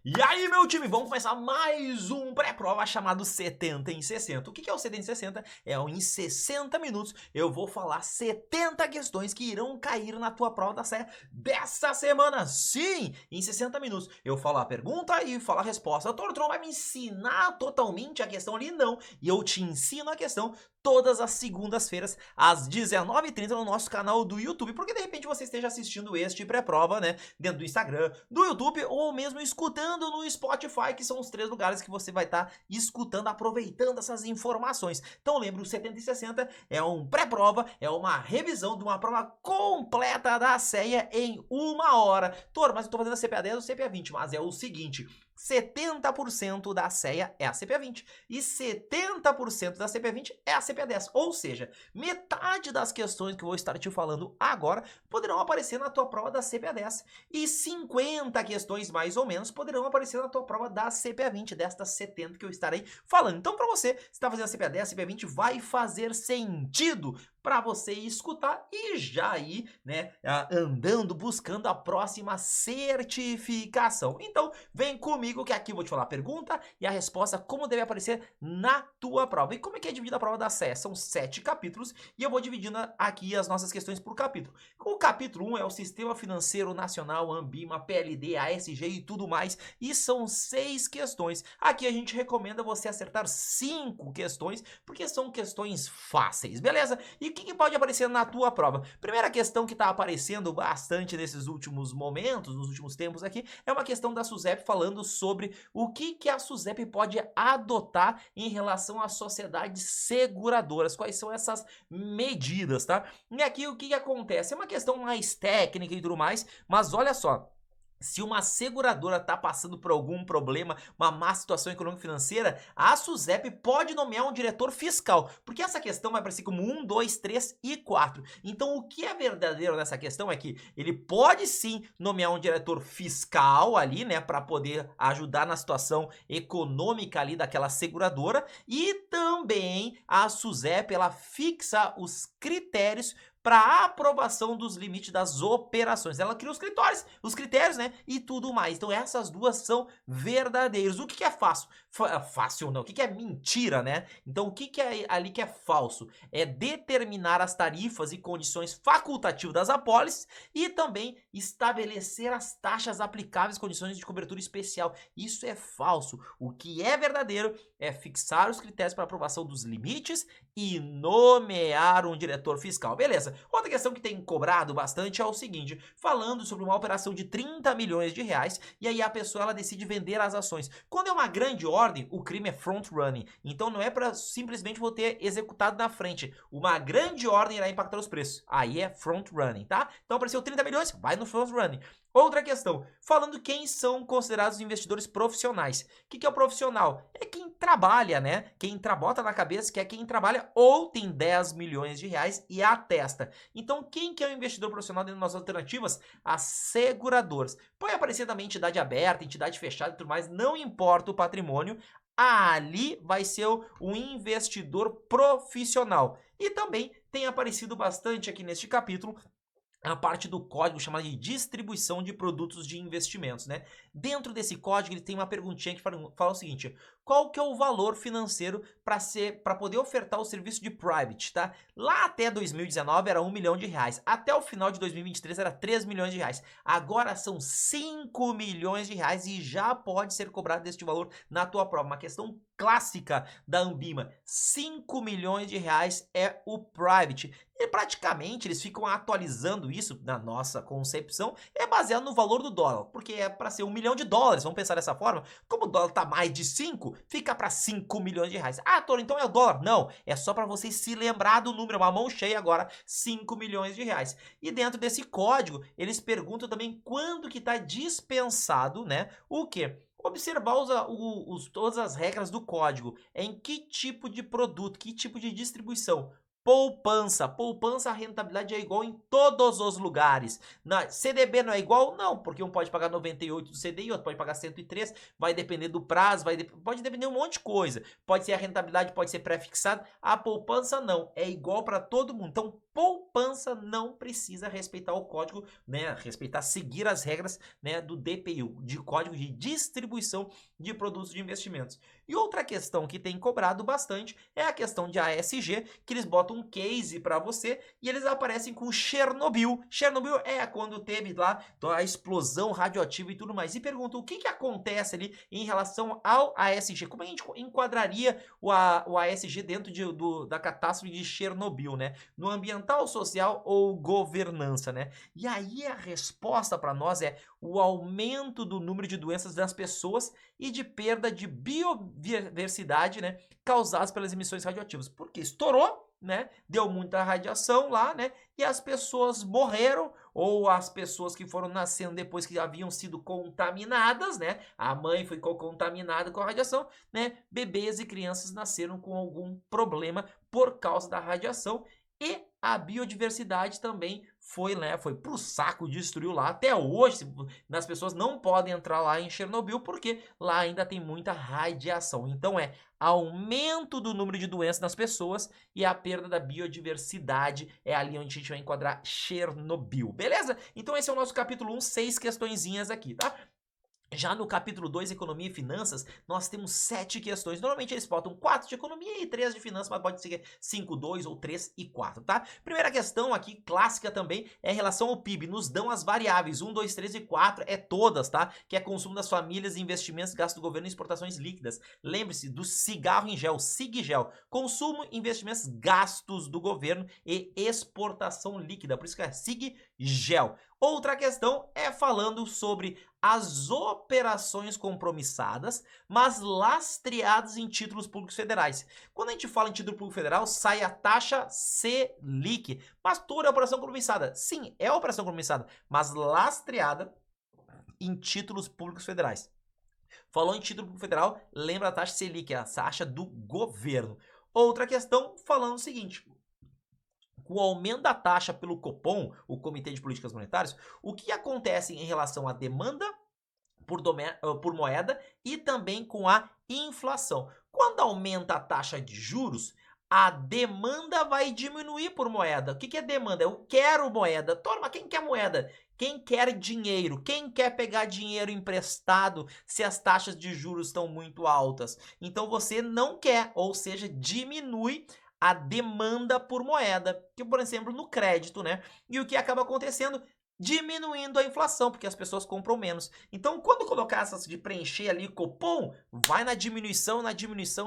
E aí, meu time, vamos começar mais um pré-prova chamado 70 em 60. O que é o 70 em 60? É em 60 minutos eu vou falar 70 questões que irão cair na tua prova da CE dessa semana. Sim, em 60 minutos eu falo a pergunta e falo a resposta. O Tortron vai me ensinar totalmente a questão ali? Não. E eu te ensino a questão todas as segundas-feiras às 19h30 no nosso canal do YouTube, porque de repente você esteja assistindo este pré-prova, né, dentro do Instagram, do YouTube ou mesmo escutando no Spotify, que são os três lugares que você vai estar escutando, aproveitando essas informações. Então lembre, o 70 e 60 é um pré-prova, é uma revisão de uma prova completa da CEA em 1 hora. Tor, mas eu tô fazendo a CPA 10 ou CPA 20, mas é o seguinte: 70% da CEA é a CPA 20 e 70% da CPA 20 é a CPA 10. Ou seja, metade das questões que eu vou estar te falando agora poderão aparecer na tua prova da CPA 10 e 50 questões mais ou menos poderão aparecer na tua prova da CPA 20, destas 70 que eu estarei falando. Então, para você, se está fazendo a CPA 10, a CPA 20 vai fazer sentido para você escutar e já ir, né, andando, buscando a próxima certificação. Então, vem comigo que aqui eu vou te falar a pergunta e a resposta, como deve aparecer na tua prova. E como é que é dividida a prova da CE? São 7 capítulos e eu vou dividindo aqui as nossas questões por capítulo. O capítulo 1 é o Sistema Financeiro Nacional, Ambima, PLD, ASG e tudo mais, e são 6 questões. Aqui a gente recomenda você acertar 5 questões, porque são questões fáceis, beleza? E o que pode aparecer na tua prova? Primeira questão que está aparecendo bastante nesses últimos momentos, nos últimos tempos aqui, é uma questão da SUSEP falando sobre o que a SUSEP pode adotar em relação às sociedades seguradoras, quais são essas medidas, tá? E aqui o que acontece? É uma questão mais técnica e tudo mais, mas olha só. Se uma seguradora está passando por algum problema, uma má situação econômico-financeira, a SUSEP pode nomear um diretor fiscal, porque essa questão vai aparecer como 1, 2, 3 e 4. Então, o que é verdadeiro nessa questão é que ele pode sim nomear um diretor fiscal ali, né, para poder ajudar na situação econômica ali daquela seguradora, e também a SUSEP, ela fixa os critérios para a aprovação dos limites das operações. Ela cria os critérios, né, e tudo mais. Então essas duas são verdadeiras. O que é fácil? Fácil não. O que é mentira, né? Então o que é ali que é falso? É determinar as tarifas e condições facultativas das apólices e também estabelecer as taxas aplicáveis, condições de cobertura especial. Isso é falso. O que é verdadeiro é fixar os critérios para aprovação dos limites e nomear um diretor fiscal. Beleza. Outra questão que tem cobrado bastante é o seguinte, falando sobre uma operação de 30 milhões de reais e aí a pessoa ela decide vender as ações. Quando é uma grande ordem, o crime é front running. Então não é para simplesmente vou ter executado na frente. Uma grande ordem irá impactar os preços. Aí é front running, tá? Então apareceu 30 milhões, vai no front running. Outra questão, falando quem são considerados investidores profissionais. O que é o profissional? É quem trabalha, né? Quem bota na cabeça que é quem trabalha ou tem 10 milhões de reais e atesta. Então, quem que é o investidor profissional dentro das alternativas? As seguradoras. Pode aparecer também entidade aberta, entidade fechada e tudo mais, não importa o patrimônio, ali vai ser o investidor profissional. E também tem aparecido bastante aqui neste capítulo a parte do código chamada de distribuição de produtos de investimentos, né? Dentro desse código ele tem uma perguntinha que fala o seguinte: qual que é o valor financeiro para poder ofertar o serviço de private, tá? Lá até 2019 era 1 milhão de reais, até o final de 2023 era 3 milhões de reais, agora são 5 milhões de reais e já pode ser cobrado deste valor na tua prova. Uma questão clássica da Ambima, 5 milhões de reais é o private. E praticamente eles ficam atualizando isso, na nossa concepção, é baseado no valor do dólar, porque é para ser 1 milhão de dólares, vamos pensar dessa forma. Como o dólar tá mais de 5, fica para 5 milhões de reais. Ah, Toro, então é o dólar? Não, é só para vocês se lembrar do número, uma mão cheia agora, 5 milhões de reais. E dentro desse código, eles perguntam também quando que tá dispensado, né, o quê? Observar todas as regras do código, em que tipo de produto, que tipo de distribuição. poupança. Poupança, a rentabilidade é igual em todos os lugares. Na CDB não é igual? Não, porque um pode pagar 98 do CDI, outro pode pagar 103, vai depender do prazo, pode depender de um monte de coisa. Pode ser a rentabilidade, pode ser pré-fixada. A poupança não, é igual para todo mundo. Então, poupança não precisa respeitar o código, né, seguir as regras, né, do DPU, de Código de Distribuição de Produtos de Investimentos. E outra questão que tem cobrado bastante é a questão de ASG, que eles botam um case para você e eles aparecem com Chernobyl. Chernobyl é quando teve lá a explosão radioativa e tudo mais. E perguntam o que acontece ali em relação ao ASG. Como a gente enquadraria o ASG dentro da catástrofe de Chernobyl, né? No ambiental, social ou governança, né? E aí a resposta para nós é o aumento do número de doenças das pessoas e de perda de biodiversidade, né, causadas pelas emissões radioativas. Porque estourou, né, deu muita radiação lá, né, e as pessoas morreram, ou as pessoas que foram nascendo depois que haviam sido contaminadas, né, a mãe ficou contaminada com a radiação, né, bebês e crianças nasceram com algum problema por causa da radiação. E a biodiversidade também foi pro saco, destruiu lá. Até hoje, as pessoas não podem entrar lá em Chernobyl porque lá ainda tem muita radiação. Então é aumento do número de doenças nas pessoas e a perda da biodiversidade. É ali onde a gente vai enquadrar Chernobyl, beleza? Então esse é o nosso capítulo 1, 6 questõezinhas aqui, tá? Já no capítulo 2, Economia e Finanças, nós temos 7 questões. Normalmente eles botam 4 de economia e 3 de finanças, mas pode ser 5, 2 ou 3 e 4, tá? Primeira questão aqui, clássica também, é em relação ao PIB. Nos dão as variáveis 1, 2, 3 e 4, é todas, tá? Que é consumo das famílias, investimentos, gasto do governo e exportações líquidas. Lembre-se do cigarro em gel, CIGGEL. Consumo, investimentos, gastos do governo e exportação líquida. Por isso que é CIGGEL. Outra questão é falando sobre as operações compromissadas, mas lastreadas em títulos públicos federais. Quando a gente fala em título público federal, sai a taxa Selic. Mas toda é operação compromissada. Sim, é operação compromissada, mas lastreada em títulos públicos federais. Falou em título público federal, lembra a taxa Selic, a taxa do governo. Outra questão falando o seguinte: com o aumento da taxa pelo Copom, o Comitê de Políticas Monetárias, o que acontece em relação à demanda por moeda e também com a inflação? Quando aumenta a taxa de juros, a demanda vai diminuir por moeda. O que é demanda? Eu quero moeda. Toma, quem quer moeda? Quem quer dinheiro? Quem quer pegar dinheiro emprestado se as taxas de juros estão muito altas? Então você não quer, ou seja, diminui a demanda por moeda, que por exemplo no crédito, né? E o que acaba acontecendo? Diminuindo a inflação, porque as pessoas compram menos. Então, quando colocar essas de preencher ali Copom, vai na diminuição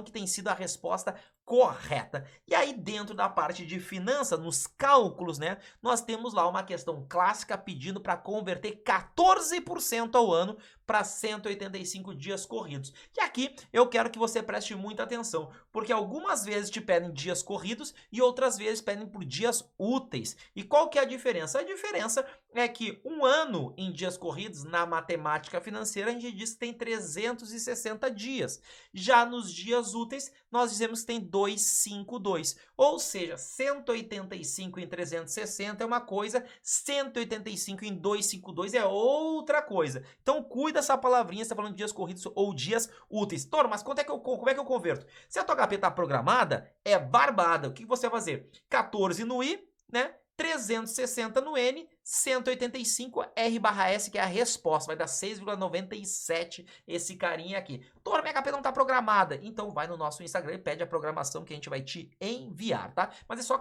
que tem sido a resposta correta. E aí, dentro da parte de finanças, nos cálculos, né, nós temos lá uma questão clássica pedindo para converter 14% ao ano para 185 dias corridos. E aqui eu quero que você preste muita atenção, porque algumas vezes te pedem dias corridos e outras vezes pedem por dias úteis. E qual que é a diferença? A diferença é que um ano em dias corridos, na matemática financeira, a gente diz que tem 360 dias. Já nos dias úteis, nós dizemos que tem 252. Ou seja, 185 em 360 é uma coisa, 185 em 252 é outra coisa. Então cuida essa palavrinha, você está falando de dias corridos ou dias úteis. Toro, mas como é que eu converto? Se a tua HP está programada, é barbada. O que você vai fazer? 14 no I, né? 360 no N, 185 R/S, que é a resposta. Vai dar 6,97 esse carinha aqui. Toro, minha HP não tá programada. Então vai no nosso Instagram e pede a programação que a gente vai te enviar, tá? Mas é só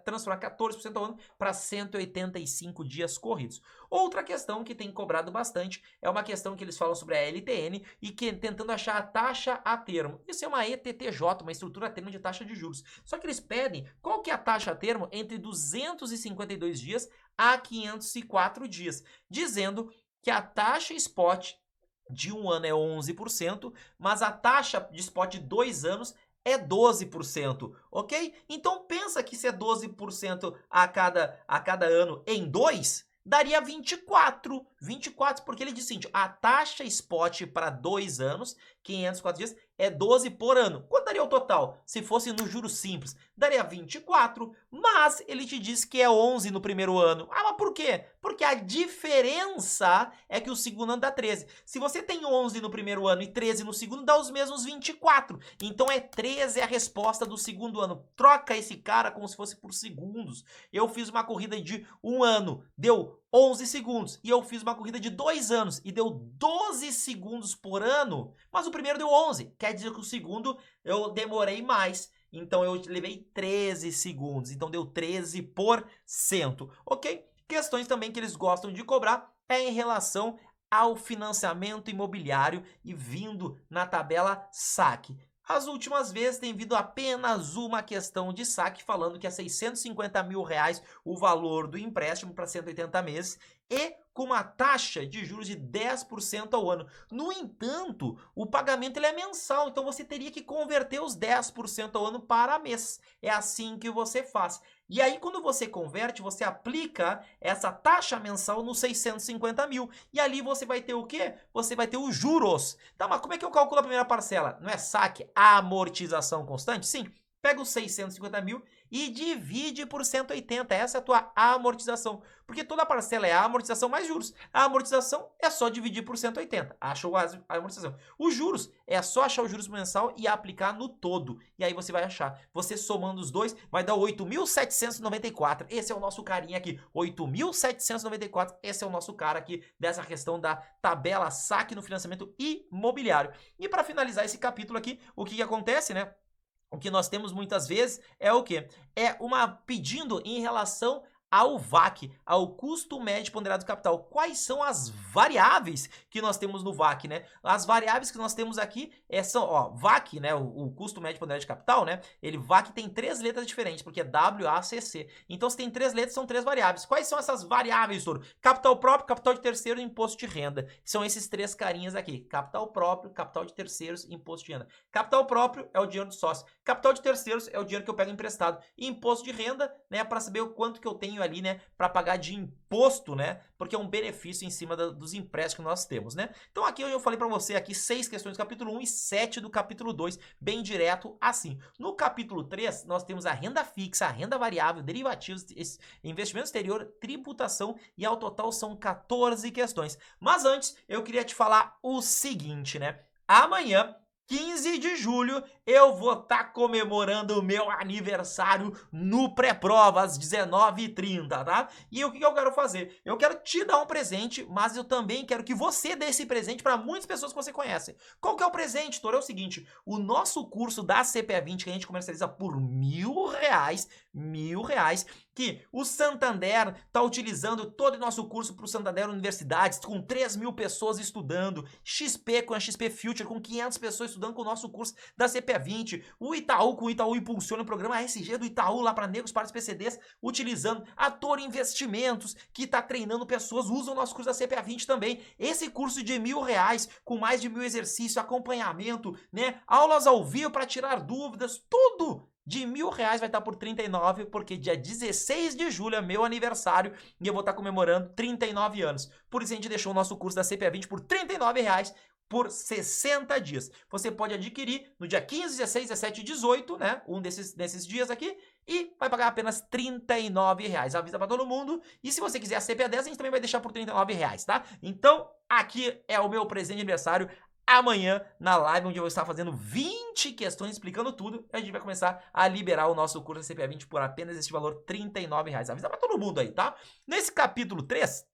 transformar 14% ao ano para 185 dias corridos. Outra questão que tem cobrado bastante é uma questão que eles falam sobre a LTN e que tentando achar a taxa a termo. Isso é uma ETTJ, uma estrutura a termo de taxa de juros. Só que eles pedem qual que é a taxa a termo entre 252 dias a 504 dias, dizendo que a taxa spot de um ano é 11%, mas a taxa de spot de 2 anos é 12%, ok? Então pensa que se é 12% a cada ano em 2, daria 24. 24, porque ele diz o seguinte, a taxa spot para 2 anos, 504 dias, é 12 por ano. Quanto daria o total? Se fosse no juros simples, daria 24, mas ele te diz que é 11 no primeiro ano. Ah, mas por quê? Porque a diferença é que o segundo ano dá 13. Se você tem 11 no primeiro ano e 13 no segundo, dá os mesmos 24. Então é 13 a resposta do segundo ano. Troca esse cara como se fosse por segundos. Eu fiz uma corrida de 1 ano, deu 11 segundos. E eu fiz uma corrida de 2 anos e deu 12 segundos por ano, mas o primeiro deu 11. Quer dizer que o segundo eu demorei mais. Então eu levei 13 segundos. Então deu 13%. Ok? Questões também que eles gostam de cobrar é em relação ao financiamento imobiliário e vindo na tabela saque. As últimas vezes tem vindo apenas uma questão de saque falando que é R$650 mil o valor do empréstimo para 180 meses e com uma taxa de juros de 10% ao ano. No entanto, o pagamento ele é mensal, então você teria que converter os 10% ao ano para mês. É assim que você faz. E aí, quando você converte, você aplica essa taxa mensal nos 650 mil. E ali você vai ter o quê? Você vai ter os juros. Tá, mas como é que eu calculo a primeira parcela? Não é saque, amortização constante? Sim. Pega os 650 mil e divide por 180. Essa é a tua amortização. Porque toda parcela é a amortização mais juros. A amortização é só dividir por 180. Achou a amortização. Os juros é só achar o juros mensal e aplicar no todo. E aí você vai achar. Você somando os dois vai dar 8.794. Esse é o nosso carinha aqui. 8.794. Esse é o nosso cara aqui dessa questão da tabela saque no financiamento imobiliário. E para finalizar esse capítulo aqui, o que acontece, né? O que nós temos muitas vezes é o quê? É uma pedindo em relação ao VAC, ao custo médio ponderado do capital. Quais são as variáveis que nós temos no VAC, né? As variáveis que nós temos aqui são, ó, VAC, né? O custo médio ponderado de capital, né? VAC tem 3 letras diferentes, porque é WACC. Então, se tem 3 letras, são 3 variáveis. Quais são essas variáveis, Toro? Capital próprio, capital de terceiro e imposto de renda. São esses 3 carinhas aqui. Capital próprio, capital de terceiros e imposto de renda. Capital próprio é o dinheiro do sócio. Capital de terceiros é o dinheiro que eu pego emprestado. E imposto de renda, né? Para saber o quanto que eu tenho ali, né, para pagar de imposto, né, porque é um benefício em cima dos empréstimos que nós temos, né. Então aqui eu falei para você aqui 6 questões do capítulo 1 e 7 do capítulo 2, bem direto assim. No capítulo 3, nós temos a renda fixa, a renda variável, derivativos, investimento exterior, tributação e ao total são 14 questões. Mas antes, eu queria te falar o seguinte, né, amanhã 15 de julho, eu vou estar comemorando o meu aniversário no pré-prova, às 19h30, tá? E o que eu quero fazer? Eu quero te dar um presente, mas eu também quero que você dê esse presente para muitas pessoas que você conhece. Qual que é o presente, Toro? É o seguinte, o nosso curso da CPA 20, que a gente comercializa por R$1.000, que o Santander está utilizando todo o nosso curso para o Santander Universidades, com 3.000 pessoas estudando, XP com a XP Future, com 500 pessoas estudando com o nosso curso da CPA 20, o Itaú com o Itaú Impulsiona, o programa ASG do Itaú lá para negros, para os PCDs, utilizando a Toro Investimentos, que está treinando pessoas, usa o nosso curso da CPA 20 também. Esse curso de R$1.000, com mais de 1.000 exercícios, acompanhamento, né? Aulas ao vivo para tirar dúvidas, tudo de R$1.000 vai estar por 39, porque dia 16 de julho é meu aniversário e eu vou estar comemorando 39 anos. Por isso a gente deixou o nosso curso da CPA 20 por R$39 por 60 dias. Você pode adquirir no dia 15, 16, 17 e 18, né? Um desses dias aqui. E vai pagar apenas R$39. Avisa para todo mundo. E se você quiser a CPA 10, a gente também vai deixar por R$39, tá? Então, aqui é o meu presente de aniversário. Amanhã, na live, onde eu vou estar fazendo 20 questões explicando tudo, a gente vai começar a liberar o nosso curso da CPA 20 por apenas esse valor, R$39. Avisa pra todo mundo aí, tá? Nesse capítulo 3,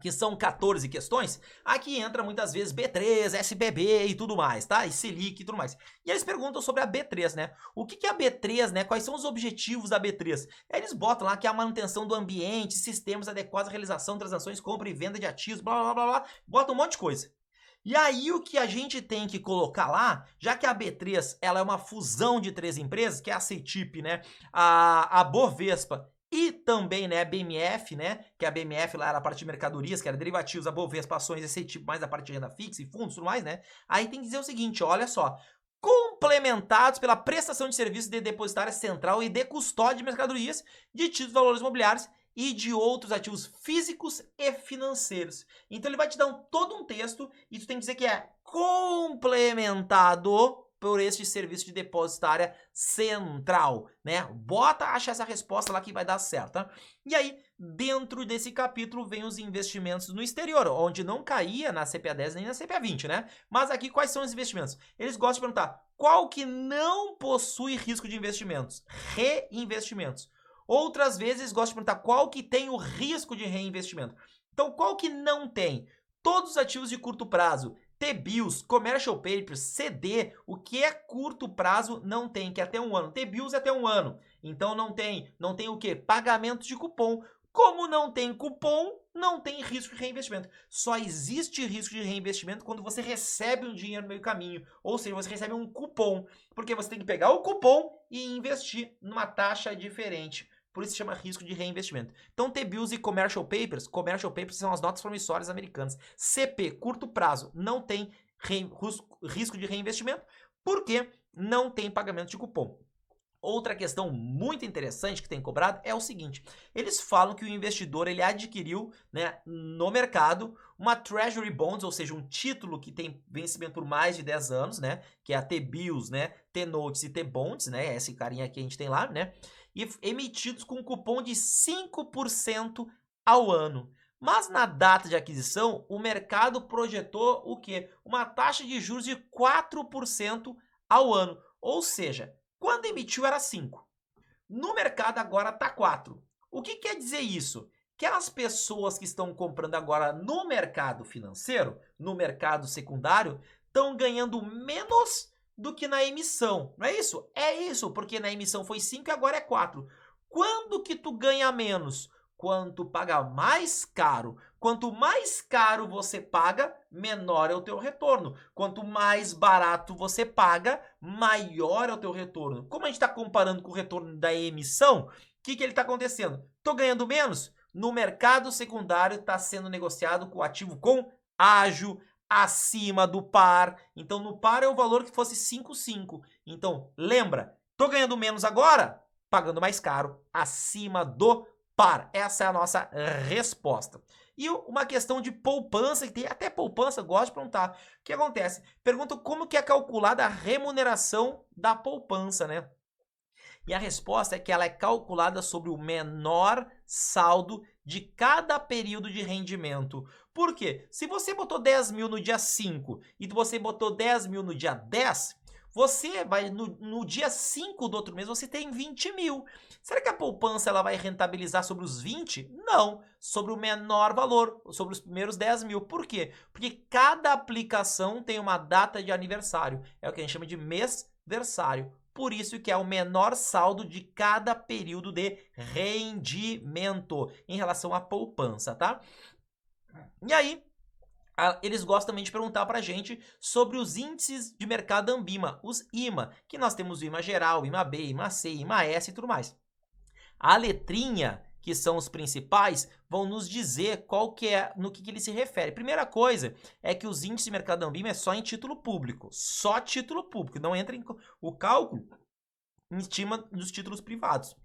que são 14 questões, aqui entra muitas vezes B3, SBB e tudo mais, tá? E Selic e tudo mais. E eles perguntam sobre a B3, né? O que é a B3, né? Quais são os objetivos da B3? Aí eles botam lá que é a manutenção do ambiente, sistemas adequados à realização de transações, compra e venda de ativos, blá, blá, blá, blá. Bota um monte de coisa. E aí o que a gente tem que colocar lá, já que a B3 ela é uma fusão de 3 empresas, que é a CETIP, né, a Bovespa e também, né, a BMF, né, que a BMF lá era a parte de mercadorias, que era derivativos, a Bovespa, ações, a CETIP, mais a parte de renda fixa e fundos e tudo mais, né, aí tem que dizer o seguinte, olha só, complementados pela prestação de serviços de depositária central e de custódia de mercadorias de títulos de valores imobiliários e de outros ativos físicos e financeiros. Então ele vai te dar todo um texto e tu tem que dizer que é complementado por este serviço de depositária central, né? Acha essa resposta lá que vai dar certo, tá? E aí, dentro desse capítulo, vem os investimentos no exterior, onde não caía na CPA 10 nem na CPA 20, né? Mas aqui, quais são os investimentos? Eles gostam de perguntar qual que não possui risco de investimentos? Reinvestimentos. Outras vezes, gostam de perguntar qual que tem o risco de reinvestimento. Então, qual que não tem? Todos os ativos de curto prazo, T-bills, commercial papers, CD, o que é curto prazo não tem, que é até 1 ano. T-bills é até 1 ano. Então não tem o quê? Pagamento de cupom. Como não tem cupom, não tem risco de reinvestimento. Só existe risco de reinvestimento quando você recebe um dinheiro no meio do caminho. Ou seja, você recebe um cupom. Porque você tem que pegar o cupom e investir numa taxa diferente. Por isso se chama risco de reinvestimento. Então, T-bills e commercial papers são as notas promissórias americanas. CP, curto prazo, não tem risco de reinvestimento, porque não tem pagamento de cupom. Outra questão muito interessante que tem cobrado é o seguinte, eles falam que o investidor ele adquiriu, né, no mercado uma Treasury Bonds, ou seja, um título que tem vencimento por mais de 10 anos, né, que é a T-bills, né, T-notes e T-bonds, né, esse carinha aqui a gente tem lá, né, e emitidos com um cupom de 5% ao ano. Mas na data de aquisição, o mercado projetou o quê? Uma taxa de juros de 4% ao ano, ou seja, quando emitiu era 5. No mercado agora está 4. O que quer dizer isso? Que as pessoas que estão comprando agora no mercado financeiro, no mercado secundário, estão ganhando menos do que na emissão. Não é isso? É isso, porque na emissão foi 5 e agora é 4. Quando que tu ganha menos? Quanto paga mais caro. Quanto mais caro você paga, menor é o teu retorno. Quanto mais barato você paga, maior é o teu retorno. Como a gente está comparando com o retorno da emissão, o que ele está acontecendo? Estou ganhando menos? No mercado secundário está sendo negociado com o ativo com ágio, acima do par. Então, no par é o valor que fosse 5,5. Então, lembra, estou ganhando menos agora, pagando mais caro, acima do par. Essa é a nossa resposta. E uma questão de poupança, que tem até poupança, gosto de perguntar. O que acontece? Pergunta como que é calculada a remuneração da poupança, né? E a resposta é que ela é calculada sobre o menor saldo de cada período de rendimento. Por quê? Se você botou 10 mil no dia 5 e você botou 10 mil no dia 10, você vai, no dia 5 do outro mês, você tem 20 mil. Será que a poupança ela vai rentabilizar sobre os 20? Não, sobre o menor valor, sobre os primeiros 10 mil. Por quê? Porque cada aplicação tem uma data de aniversário. É o que a gente chama de mêsversário. Por isso que é o menor saldo de cada período de rendimento em relação à poupança, tá? E aí, eles gostam também de perguntar pra gente sobre os índices de mercado Ambima, os IMA, que nós temos o IMA geral, IMA B, IMA C, IMA S e tudo mais. A letrinha, que são os principais, vão nos dizer qual que é, no que ele se refere. Primeira coisa é que os índices de mercado Ambima é só em título público, só título público, não entra em o cálculo em cima dos títulos privados.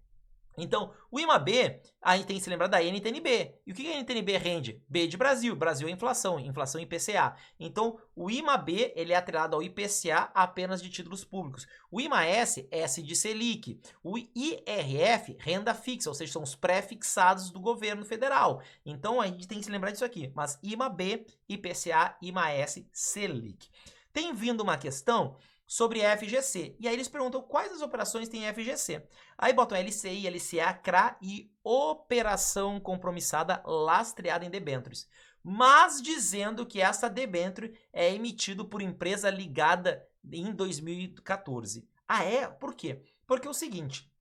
Então, o IMA-B, a gente tem que se lembrar da NTN-B. E o que a NTN-B rende? B de Brasil. Brasil é inflação, inflação IPCA. Então, o IMA-B ele é atrelado ao IPCA apenas de títulos públicos. O IMA-S, S de Selic. O IRF, renda fixa, ou seja, são os pré-fixados do governo federal. Então, a gente tem que se lembrar disso aqui. Mas IMA-B, IPCA, IMA-S, Selic. Tem vindo uma questão sobre FGC. E aí eles perguntam quais as operações tem FGC. Aí botam LCI, LCA, CRA e operação compromissada lastreada em debêntures. Mas dizendo que essa debênture é emitido por empresa ligada em 2014. Ah, é? Por quê? Porque é o seguinte,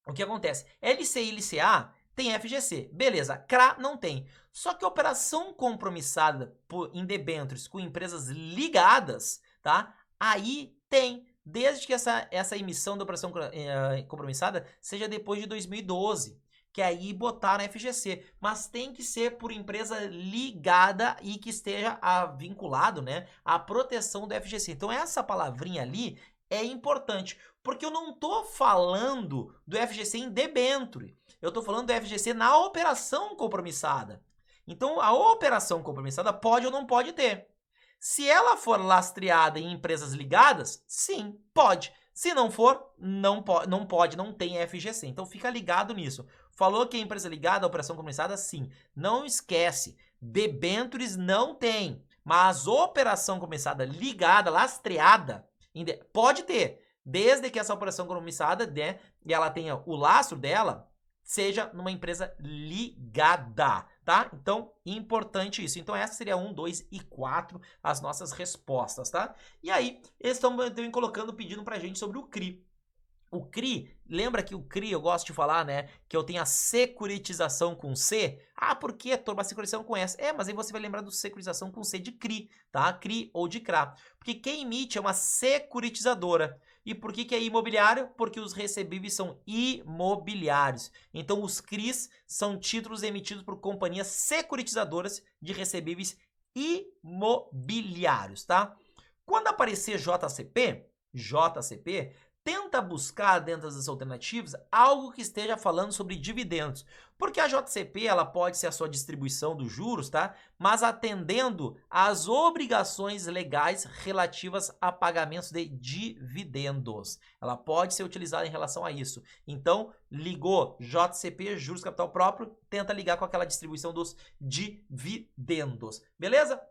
o que acontece? LCI e LCA tem FGC, beleza, CRA não tem. Só que a operação compromissada em debêntures com empresas ligadas, tá? Aí tem, desde que essa emissão da operação compromissada seja depois de 2012, que aí botaram FGC, mas tem que ser por empresa ligada e que esteja vinculado, né, à proteção do FGC. Então essa palavrinha ali é importante, porque eu não estou falando do FGC em debênture, eu estou falando do FGC na operação compromissada. Então, a operação compromissada pode ou não pode ter. Se ela for lastreada em empresas ligadas, sim, pode. Se não for, não pode, não tem FGC. Então, fica ligado nisso. Falou que é empresa ligada, operação compromissada, sim. Não esquece, debêntures não tem, mas operação compromissada ligada, lastreada, pode ter, desde que essa operação compromissada, né, e ela tenha o lastro dela, seja numa empresa ligada, tá? Então, importante isso. Então, essa seria 1, 2 e 4 as nossas respostas, tá? E aí, eles estão colocando, pedindo pra gente sobre o CRI. O CRI, lembra que o CRI, eu gosto de falar, né, que eu tenho a securitização com C? Ah, por que, Torba, a securitização com S? Mas aí você vai lembrar do securitização com C de CRI, tá? CRI ou de CRA. Porque quem emite é uma securitizadora. E por que é imobiliário? Porque os recebíveis são imobiliários. Então, os CRIs são títulos emitidos por companhias securitizadoras de recebíveis imobiliários, tá? Quando aparecer JCP, tenta buscar dentro das alternativas algo que esteja falando sobre dividendos, porque a JCP ela pode ser a sua distribuição dos juros, tá? Mas atendendo às obrigações legais relativas a pagamentos de dividendos. Ela pode ser utilizada em relação a isso. Então, ligou JCP, juros capital próprio, tenta ligar com aquela distribuição dos dividendos. Beleza?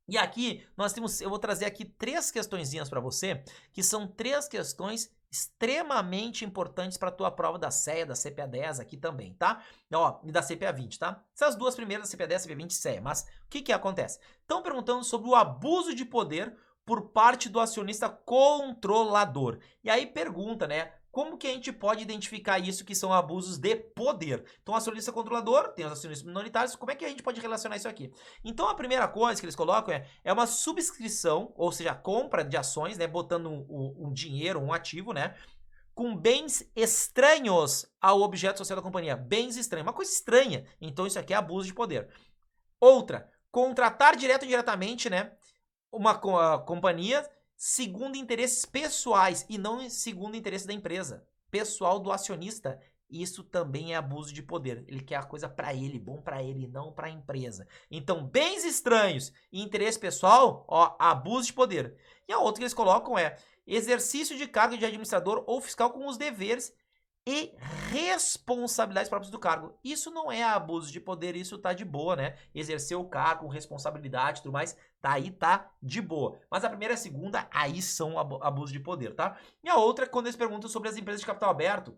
E aqui nós temos, eu vou trazer aqui 3 questõezinhas para você, que são 3 questões extremamente importantes para a tua prova da CEA, da CPA 10 aqui também, tá? Ó, e da CPA 20, tá? Essas duas primeiras, CPA 10 e CPA 20, CEA. Mas o que acontece? Estão perguntando sobre o abuso de poder por parte do acionista controlador. E aí pergunta, né? Como que a gente pode identificar isso que são abusos de poder? Então, o acionista controlador, tem os acionistas minoritários, como é que a gente pode relacionar isso aqui? Então, a primeira coisa que eles colocam é uma subscrição, ou seja, a compra de ações, né, botando um dinheiro, um ativo, né, com bens estranhos ao objeto social da companhia. Bens estranhos, uma coisa estranha. Então, isso aqui é abuso de poder. Outra, contratar direto ou indiretamente, né, uma companhia segundo interesses pessoais e não segundo interesse da empresa. Pessoal do acionista, isso também é abuso de poder. Ele quer a coisa para ele, bom para ele, não para a empresa. Então, bens estranhos e interesse pessoal, ó, abuso de poder. E a outra que eles colocam é exercício de cargo de administrador ou fiscal com os deveres e responsabilidades próprias do cargo. Isso não é abuso de poder, isso tá de boa, né? Exercer o cargo com responsabilidade e tudo mais, tá aí, tá de boa. Mas a primeira e a segunda, aí são abuso de poder, tá? E a outra é quando eles perguntam sobre as empresas de capital aberto.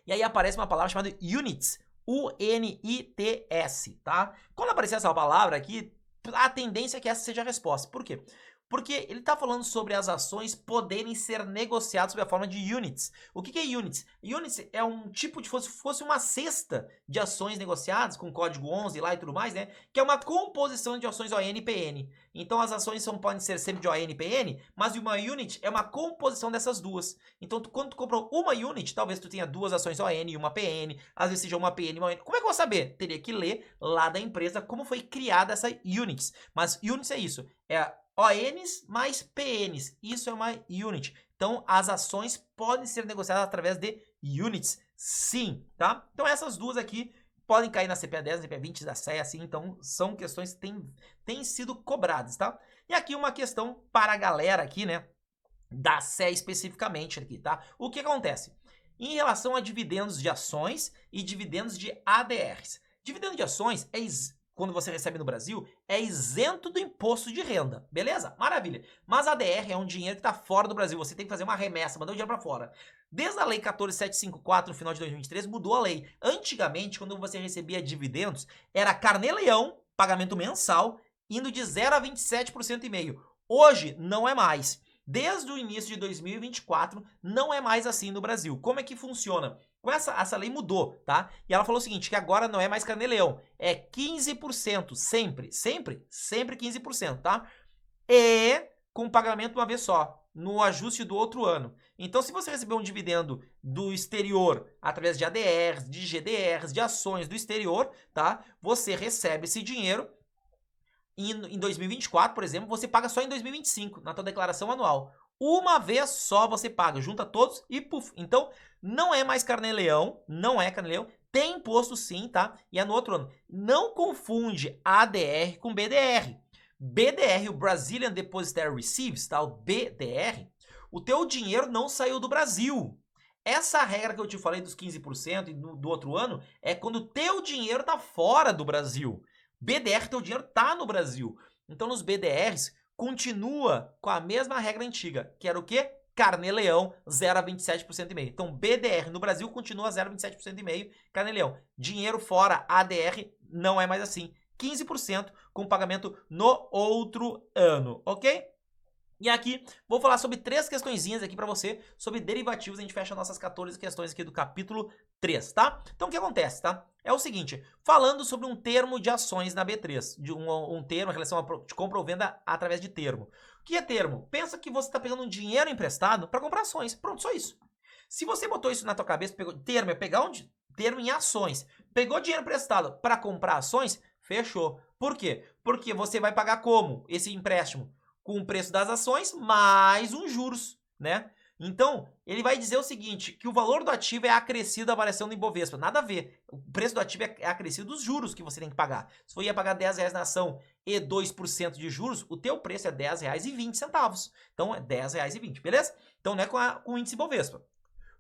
E aí aparece uma palavra chamada units, U-N-I-T-S, tá? Quando aparecer essa palavra aqui, a tendência é que essa seja a resposta. Por quê? Porque ele está falando sobre as ações poderem ser negociadas sob a forma de units. O que é units? Units é um tipo de, fosse uma cesta de ações negociadas, com código 11 lá e tudo mais, né? Que é uma composição de ações ON e PN. Então as ações podem ser sempre de ON e PN, mas uma unit é uma composição dessas duas. Então quando tu comprou uma unit, talvez tu tenha 2 ações ON e uma PN, às vezes seja uma PN e uma ON. Como é que eu vou saber? Teria que ler lá da empresa como foi criada essa units. Mas units é isso, é ONs mais PNs, isso é uma unit. Então, as ações podem ser negociadas através de units, sim, tá? Então, essas duas aqui podem cair na CPA 10, na CPA 20, da CEA, assim, então são questões que têm sido cobradas, tá? E aqui uma questão para a galera aqui, né, da CEA especificamente aqui, tá? O que acontece? Em relação a dividendos de ações e dividendos de ADRs. Dividendo de ações quando você recebe no Brasil, é isento do imposto de renda, beleza? Maravilha. Mas a ADR é um dinheiro que está fora do Brasil, você tem que fazer uma remessa, mandar o dinheiro para fora. Desde a lei 14754, no final de 2023, mudou a lei. Antigamente, quando você recebia dividendos, era carnê-leão, pagamento mensal, indo de 0 a 27,5%. Hoje, não é mais. Desde o início de 2024, não é mais assim no Brasil. Como é que funciona? Com essa lei mudou, tá? E ela falou o seguinte, que agora não é mais carnê-leão, é 15%, sempre 15%, tá? E com pagamento uma vez só, no ajuste do outro ano. Então, se você receber um dividendo do exterior, através de ADRs, de GDRs, de ações do exterior, tá? Você recebe esse dinheiro em 2024, por exemplo, você paga só em 2025, na tua declaração anual. uma vez só você paga, junta todos e puf. Então, não é mais carnê-leão, não é carnê-leão, tem imposto sim, tá? E é no outro ano. Não confunde ADR com BDR. BDR, o Brazilian Depositary Receipts, tá? O BDR, o teu dinheiro não saiu do Brasil. Essa regra que eu te falei dos 15% e do outro ano é quando o teu dinheiro tá fora do Brasil. BDR, teu dinheiro tá no Brasil. Então, nos BDRs, continua com a mesma regra antiga, que era o quê? Carnê-leão, 0 a 27,5%. Então, BDR no Brasil continua 0 a 27,5%. Carnê-leão, dinheiro fora, ADR, não é mais assim. 15% com pagamento no outro ano, ok? E aqui, vou falar sobre 3 questõezinhas aqui pra você, sobre derivativos, a gente fecha nossas 14 questões aqui do capítulo 3, tá? Então, o que acontece, tá? É o seguinte, falando sobre um termo de ações na B3, de um termo em relação a de compra ou venda através de termo. O que é termo? Pensa que você tá pegando um dinheiro emprestado para comprar ações, pronto, só isso. Se você botou isso na tua cabeça, pegou termo, é pegar um termo em ações, pegou dinheiro emprestado para comprar ações, fechou. Por quê? Porque você vai pagar como esse empréstimo? Com o preço das ações mais os juros, né? Então, ele vai dizer o seguinte, que o valor do ativo é acrescido da variação do Ibovespa. Nada a ver. O preço do ativo é acrescido dos juros que você tem que pagar. Se for ia pagar R$10 na ação e 2% de juros, o teu preço é R$10,20. Então, é R$10,20, beleza? Então, não é com o índice Ibovespa.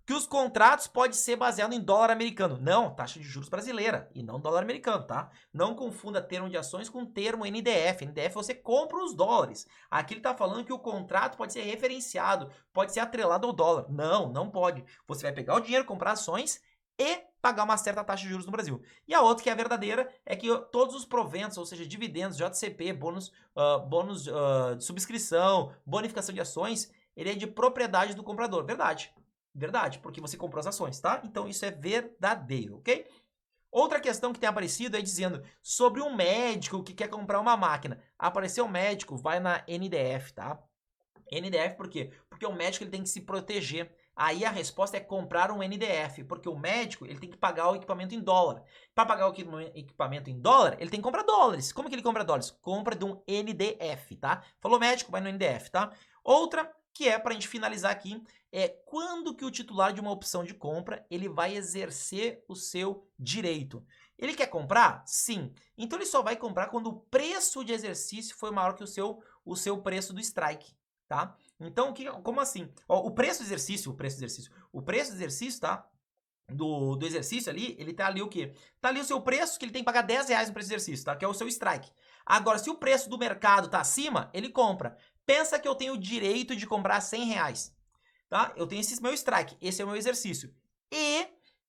Que os contratos podem ser baseados em dólar americano. Não, taxa de juros brasileira e não dólar americano, tá? Não confunda termo de ações com termo NDF. NDF você compra os dólares. Aqui ele tá falando que o contrato pode ser referenciado, pode ser atrelado ao dólar. Não, não pode. Você vai pegar o dinheiro, comprar ações e pagar uma certa taxa de juros no Brasil. E a outra, que é a verdadeira, é que todos os proventos, ou seja, dividendos, JCP, bônus de subscrição, bonificação de ações, ele é de propriedade do comprador. Verdade. Verdade, porque você comprou as ações, tá? Então isso é verdadeiro, ok? Outra questão que tem aparecido é dizendo sobre um médico que quer comprar uma máquina. Apareceu um médico, vai na NDF, tá? NDF por quê? Porque o médico ele tem que se proteger. Aí a resposta é comprar um NDF, porque o médico ele tem que pagar o equipamento em dólar. Para pagar o equipamento em dólar, ele tem que comprar dólares. Como que ele compra dólares? Compra de um NDF, tá? Falou médico, vai no NDF, tá? Outra que é, para a gente finalizar aqui, é quando que o titular de uma opção de compra ele vai exercer o seu direito. Ele quer comprar? Sim. Então ele só vai comprar quando o preço de exercício foi maior que o seu preço do strike, tá? Então, como assim? Ó, o preço do exercício, tá? Do exercício ali, ele tá ali o quê? Tá ali o seu preço, que ele tem que pagar R$10 no preço do exercício, tá? Que é o seu strike. Agora, se o preço do mercado tá acima, ele compra. Pensa que eu tenho o direito de comprar R$100, tá? Eu tenho esse meu strike, esse é o meu exercício. E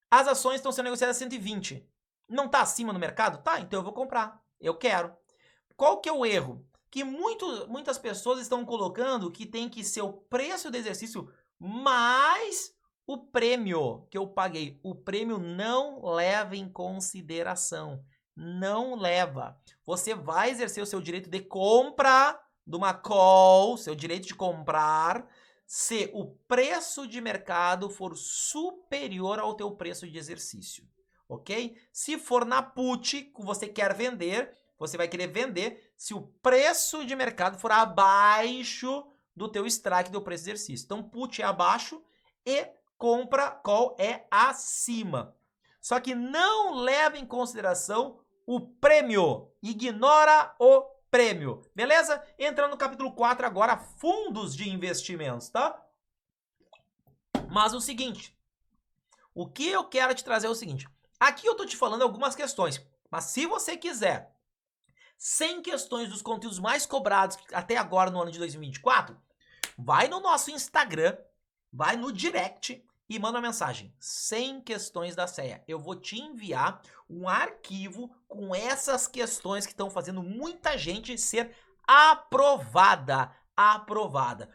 as ações estão sendo negociadas a 120. Não tá acima no mercado? Tá, então eu vou comprar. Eu quero. Qual que é o erro? Que muitas pessoas estão colocando que tem que ser o preço do exercício mais o prêmio que eu paguei. O prêmio não leva em consideração. Não leva. Você vai exercer o seu direito de compra de uma call, seu direito de comprar, se o preço de mercado for superior ao teu preço de exercício, ok? Se for na put, que você quer vender, você vai querer vender se o preço de mercado for abaixo do teu strike do preço de exercício. Então, put é abaixo e compra call é acima. Só que não leva em consideração o prêmio. Ignora o prêmio, beleza? Entrando no capítulo 4 agora, fundos de investimentos, tá? Mas o seguinte, o que eu quero te trazer é o seguinte, aqui eu tô te falando algumas questões, mas se você quiser 100 questões dos conteúdos mais cobrados até agora no ano de 2024, vai no nosso Instagram, vai no direct e manda uma mensagem, 100 questões da CEA. Eu vou te enviar um arquivo com essas questões que estão fazendo muita gente ser aprovada,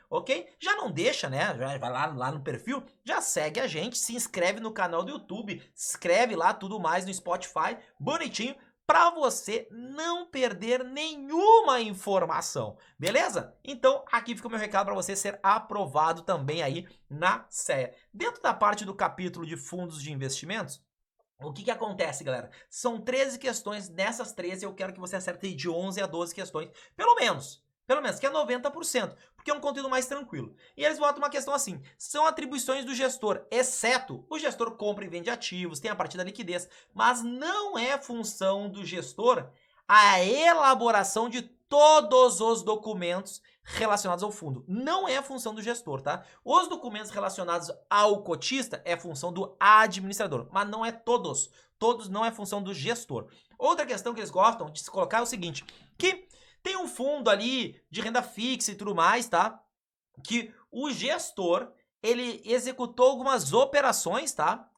ok? Já não deixa, né? Já vai lá no perfil, já segue a gente, se inscreve no canal do YouTube, escreve lá tudo mais no Spotify, bonitinho, para você não perder nenhuma informação, beleza? Então, aqui fica o meu recado para você ser aprovado também aí na CEA. Dentro da parte do capítulo de fundos de investimentos, o que acontece, galera? São 13 questões, nessas 13 eu quero que você acerte de 11 a 12 questões, pelo menos. Pelo menos, que é 90%, porque é um conteúdo mais tranquilo. E eles botam uma questão assim, são atribuições do gestor, exceto o gestor compra e vende ativos, tem a parte da liquidez, mas não é função do gestor a elaboração de todos os documentos relacionados ao fundo. Não é função do gestor, tá? Os documentos relacionados ao cotista é função do administrador, mas não é todos. Todos não é função do gestor. Outra questão que eles gostam de se colocar é o seguinte, que tem um fundo ali de renda fixa e tudo mais, tá? Que o gestor, ele executou algumas operações, tá?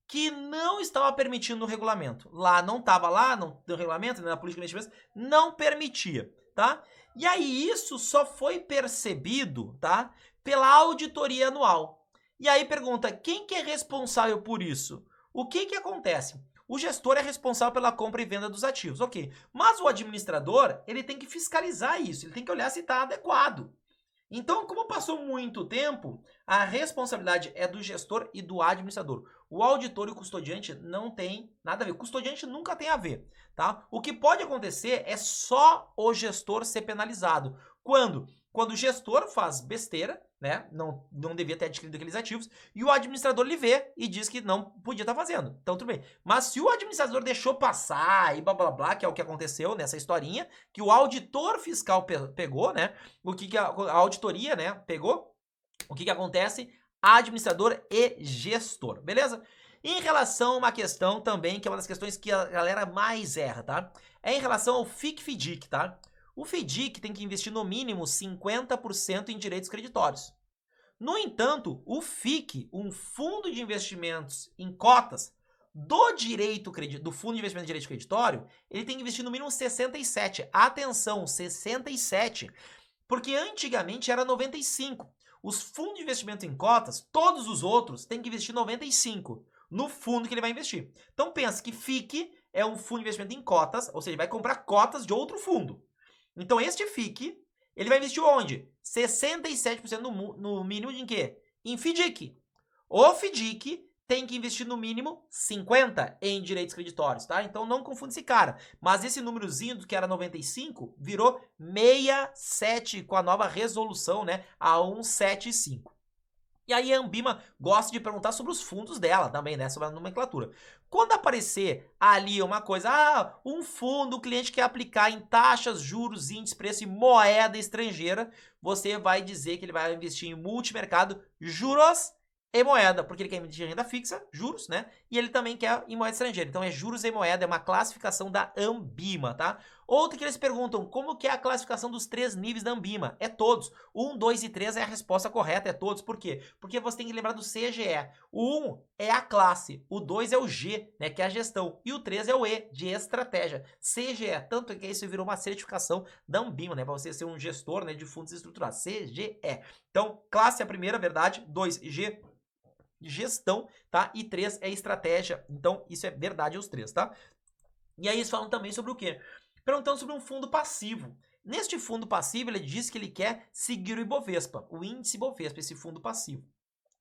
Que não estava permitindo no regulamento. Lá não estava lá, no regulamento, na política de investimentos, não permitia, tá? E aí isso só foi percebido, tá? Pela auditoria anual. E aí pergunta, quem que é responsável por isso? O que que acontece? O gestor é responsável pela compra e venda dos ativos, ok. Mas o administrador, ele tem que fiscalizar isso, ele tem que olhar se está adequado. Então, como passou muito tempo, a responsabilidade é do gestor e do administrador. O auditor e o custodiante não tem nada a ver. O custodiante nunca tem a ver, tá? O que pode acontecer é só o gestor ser penalizado. Quando o gestor faz besteira, né? Não devia ter adquirido aqueles ativos, e o administrador lhe vê e diz que não podia estar fazendo. Então, tudo bem. Mas se o administrador deixou passar e blá blá blá, que é o que aconteceu nessa historinha, que o auditor fiscal pegou, né? O que a auditoria, né, pegou, o que acontece? Administrador e gestor, beleza? Em relação a uma questão também, que é uma das questões que a galera mais erra, tá? É em relação ao FIC-FDIC, tá? O FDIC tem que investir no mínimo 50% em direitos creditórios. No entanto, o FIC, um fundo de investimentos em cotas do fundo de investimento em direito creditório, ele tem que investir no mínimo 67%. Atenção, 67%, porque antigamente era 95%. Os fundos de investimento em cotas, todos os outros, têm que investir 95% no fundo que ele vai investir. Então pensa que FIC é um fundo de investimento em cotas, ou seja, ele vai comprar cotas de outro fundo. Então este FIC, ele vai investir onde? 67% no mínimo em quê? Em FDIC. O FDIC tem que investir no mínimo 50% em direitos creditórios, tá? Então não confunde esse cara. Mas esse númerozinho do que era 95 virou 67 com a nova resolução, né? A 175. E aí a Ambima gosta de perguntar sobre os fundos dela também, né? Sobre a nomenclatura. Quando aparecer ali uma coisa, um fundo, o cliente quer aplicar em taxas, juros, índice, preço e moeda estrangeira, você vai dizer que ele vai investir em multimercado, juros e moeda, porque ele quer investir em renda fixa, juros, né? E ele também quer em moeda estrangeira. Então é juros e moeda, é uma classificação da Ambima, tá? Outra que eles perguntam, como que é a classificação dos 3 níveis da Ambima? É todos. 1, 2 e 3 é a resposta correta, é todos. Por quê? Porque você tem que lembrar do CGE. O 1 é a classe, o 2 é o G, né, que é a gestão, e o 3 é o E, de estratégia. CGE, tanto que isso virou uma certificação da Ambima, né, para você ser um gestor, né, de fundos estruturados. CGE. Então, classe é a primeira, verdade. 2, G, gestão, tá? E 3 é estratégia. Então, isso é verdade os 3, tá? E aí eles falam também sobre o quê? Perguntando sobre um fundo passivo. Neste fundo passivo, ele diz que ele quer seguir o Ibovespa, o índice Ibovespa, esse fundo passivo,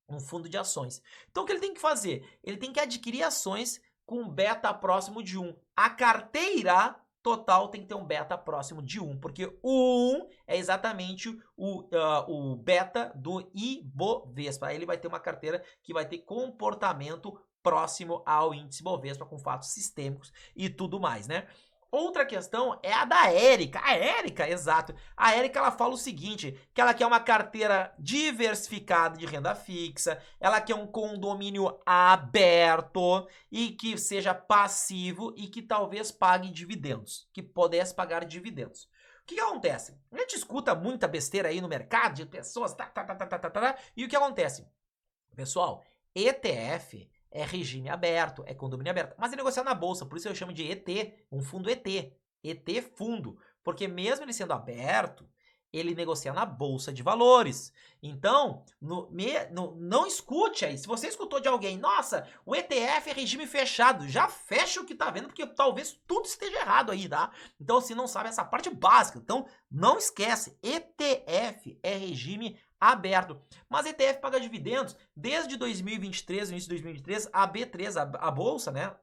um fundo de ações. Então, o que ele tem que fazer? Ele tem que adquirir ações com beta próximo de 1. A carteira total tem que ter um beta próximo de 1, porque o 1 é exatamente o beta do Ibovespa. Aí ele vai ter uma carteira que vai ter comportamento próximo ao índice Ibovespa, com fatos sistêmicos e tudo mais, né? Outra questão é a da Érica. A Érica, exato. A Érica, ela fala o seguinte, que ela quer uma carteira diversificada de renda fixa, ela quer um condomínio aberto e que seja passivo e que talvez pague dividendos, que pudesse pagar dividendos. O que acontece? A gente escuta muita besteira aí no mercado de pessoas, e o que acontece? Pessoal, ETF é regime aberto, é condomínio aberto, mas é negociado na bolsa, por isso eu chamo de ET, um fundo ET fundo, porque mesmo ele sendo aberto, ele negocia na bolsa de valores. Então, não escute aí, se você escutou de alguém, nossa, o ETF é regime fechado, já fecha o que tá vendo, porque talvez tudo esteja errado aí, tá? Então, se não sabe essa parte básica, então não esquece, ETF é regime aberto. Mas ETF paga dividendos desde 2023, início de 2023, a B3, a bolsa, né?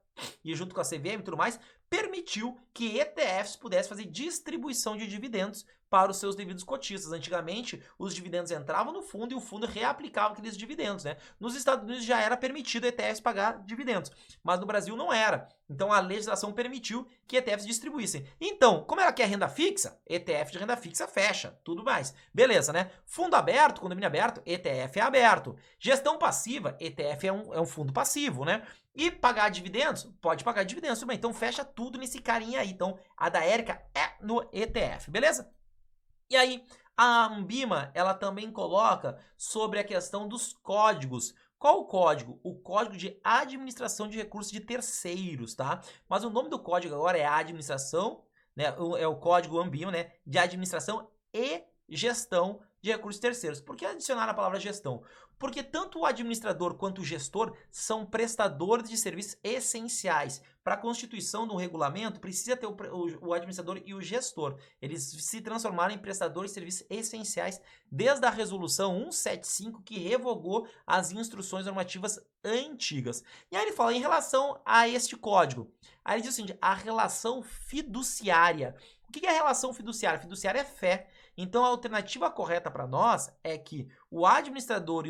e junto com a CVM e tudo mais, permitiu que ETFs pudessem fazer distribuição de dividendos para os seus devidos cotistas. Antigamente, os dividendos entravam no fundo e o fundo reaplicava aqueles dividendos, né? Nos Estados Unidos já era permitido ETFs pagar dividendos, mas no Brasil não era. Então a legislação permitiu que ETFs distribuíssem. Então, como ela quer renda fixa, ETF de renda fixa fecha, tudo mais. Beleza, né? Fundo aberto, condomínio aberto, ETF é aberto. Gestão passiva, ETF é um fundo passivo, né? E pagar dividendos? Pode pagar dividendos também. Então fecha tudo nesse carinha aí. Então a da Érica é no ETF, beleza? E aí a Anbima, ela também coloca sobre a questão dos códigos. Qual o código? O código de administração de recursos de terceiros, tá? Mas o nome do código agora é administração, né? É o código Anbima, né? De administração e gestão de recursos terceiros. Por que adicionar a palavra gestão? Porque tanto o administrador quanto o gestor são prestadores de serviços essenciais. Para a constituição de um regulamento, precisa ter o administrador e o gestor. Eles se transformaram em prestadores de serviços essenciais desde a resolução 175, que revogou as instruções normativas antigas. E aí ele fala em relação a este código. Aí ele diz o seguinte, a relação fiduciária. O que é a relação fiduciária? Fiduciária é fé. Então a alternativa correta para nós é que o administrador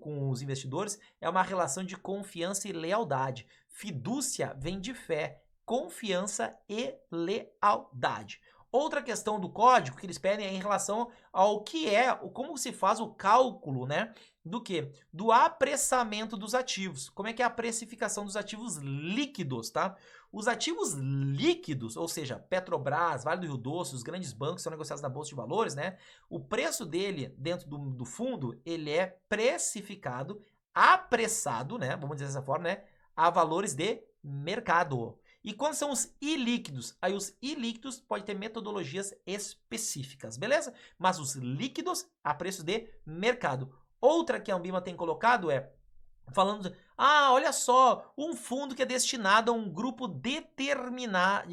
com os investidores é uma relação de confiança e lealdade. Fidúcia vem de fé, confiança e lealdade. Outra questão do código que eles pedem é em relação ao que é, como se faz o cálculo, né? Do quê? Do apressamento dos ativos. Como é que é a precificação dos ativos líquidos, tá? Os ativos líquidos, ou seja, Petrobras, Vale do Rio Doce, os grandes bancos são negociados na Bolsa de Valores, né? O preço dele dentro do fundo, ele é precificado, apressado, né? Vamos dizer dessa forma, né? A valores de mercado. E quando são os ilíquidos? Aí os ilíquidos podem ter metodologias específicas, beleza? Mas os líquidos a preço de mercado. Outra que a Anbima tem colocado é falando, olha só, um fundo que é destinado a um grupo determinado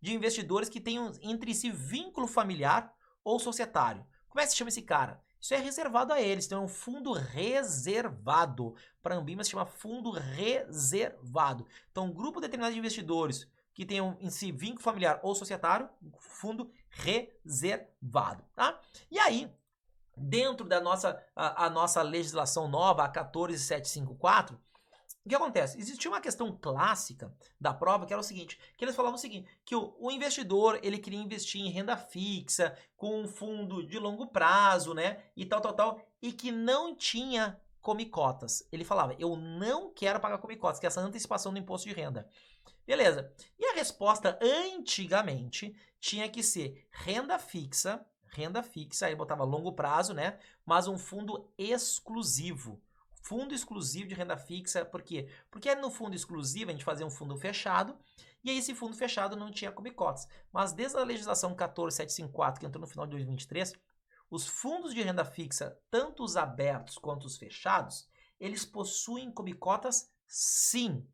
de investidores que tenham entre si vínculo familiar ou societário. Como é que se chama esse cara? Isso é reservado a eles, então é um fundo reservado. Para a Anbima se chama fundo reservado. Então, um grupo determinado de investidores que tenham em si vínculo familiar ou societário, fundo reservado, tá? E aí, dentro da nossa legislação nova, a 14754, o que acontece? Existia uma questão clássica da prova que era o seguinte, que eles falavam o seguinte, que o investidor, ele queria investir em renda fixa, com um fundo de longo prazo, né, e tal, e que não tinha comicotas. Ele falava, eu não quero pagar comicotas, que é essa antecipação do imposto de renda. Beleza. E a resposta, antigamente, tinha que ser renda fixa, aí botava longo prazo, né, mas um fundo exclusivo. Fundo exclusivo de renda fixa, por quê? Porque no fundo exclusivo a gente fazia um fundo fechado, e aí esse fundo fechado não tinha comicotas. Mas desde a legislação 14754, que entrou no final de 2023, os fundos de renda fixa, tanto os abertos quanto os fechados, eles possuem comicotas sim.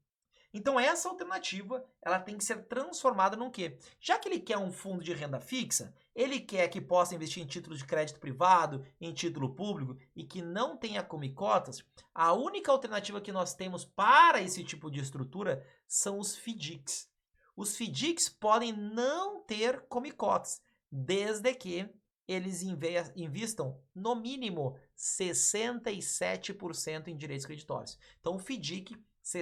Então essa alternativa, ela tem que ser transformada num quê? Já que ele quer um fundo de renda fixa, ele quer que possa investir em títulos de crédito privado, em título público e que não tenha comicotas, a única alternativa que nós temos para esse tipo de estrutura são os FDICs. Os FDICs podem não ter comicotas, desde que eles invistam no mínimo 67% em direitos creditórios. Então o FDIC, se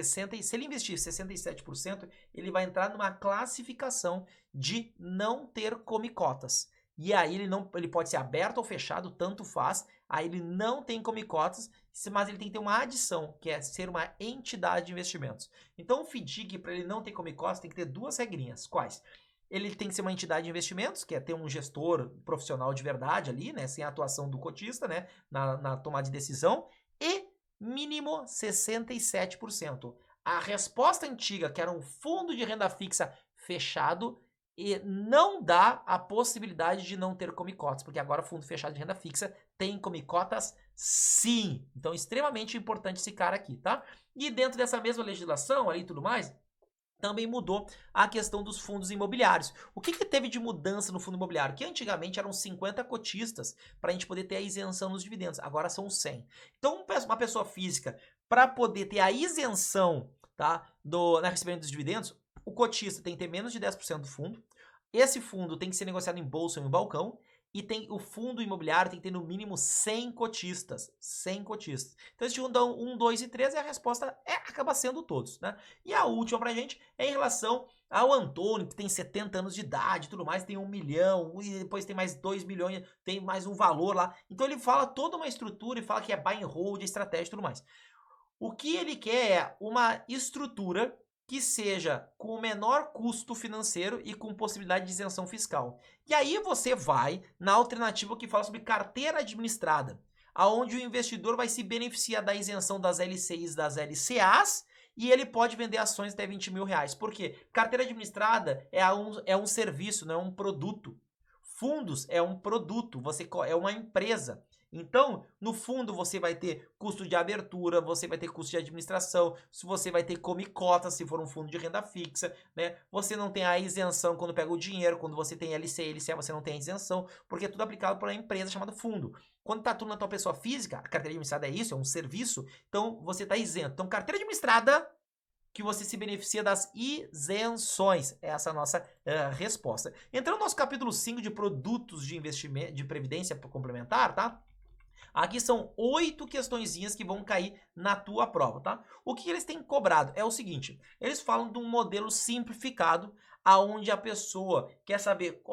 ele investir 67%, ele vai entrar numa classificação de não ter comicotas. E aí ele pode ser aberto ou fechado, tanto faz. Aí ele não tem comicotas, mas ele tem que ter uma adição, que é ser uma entidade de investimentos. Então o FDIC, para ele não ter comicotas, tem que ter duas regrinhas. Quais? Ele tem que ser uma entidade de investimentos, que é ter um gestor profissional de verdade ali, né, sem a atuação do cotista, né, na tomada de decisão, e mínimo 67%. A resposta antiga, que era um fundo de renda fixa fechado, e não dá a possibilidade de não ter comicotas, porque agora o fundo fechado de renda fixa tem comicotas sim. Então, extremamente importante esse cara aqui, tá? E dentro dessa mesma legislação ali e tudo mais, também mudou a questão dos fundos imobiliários. O que teve de mudança no fundo imobiliário? Que antigamente eram 50 cotistas para a gente poder ter a isenção nos dividendos. Agora são 100. Então, uma pessoa física, para poder ter a isenção tá? Na recebimento dos dividendos, o cotista tem que ter menos de 10% do fundo. Esse fundo tem que ser negociado em bolsa ou em balcão. E o fundo imobiliário tem que ter no mínimo 100 cotistas. 100 cotistas. Então, se juntam 1, 2 e 3, e a resposta acaba sendo todos, né? E a última pra gente é em relação ao Antônio, que tem 70 anos de idade e tudo mais, tem 1 milhão, e depois tem mais 2 milhões, tem mais um valor lá. Então, ele fala toda uma estrutura e fala que é buy and hold, estratégia e tudo mais. O que ele quer é uma estrutura que seja com o menor custo financeiro e com possibilidade de isenção fiscal. E aí você vai na alternativa que fala sobre carteira administrada, aonde o investidor vai se beneficiar da isenção das LCIs e das LCAs, e ele pode vender ações até 20 mil reais. Por quê? Carteira administrada é um serviço, não é um produto. Fundos é um produto, é uma empresa. Então, no fundo, você vai ter custo de abertura, você vai ter custo de administração, você vai ter come-cota se for um fundo de renda fixa, né? Você não tem a isenção quando pega o dinheiro, quando você tem LC e LCA, você não tem a isenção, porque é tudo aplicado por uma empresa chamada fundo. Quando tá tudo na tua pessoa física, a carteira administrada é isso, é um serviço, então você tá isento. Então, carteira administrada, que você se beneficia das isenções. Essa é a nossa resposta. Entrando no nosso capítulo 5 de produtos de investimento, de previdência complementar, tá? Aqui são 8 questõezinhas que vão cair na tua prova, tá? O que eles têm cobrado é o seguinte, eles falam de um modelo simplificado, aonde a pessoa quer saber,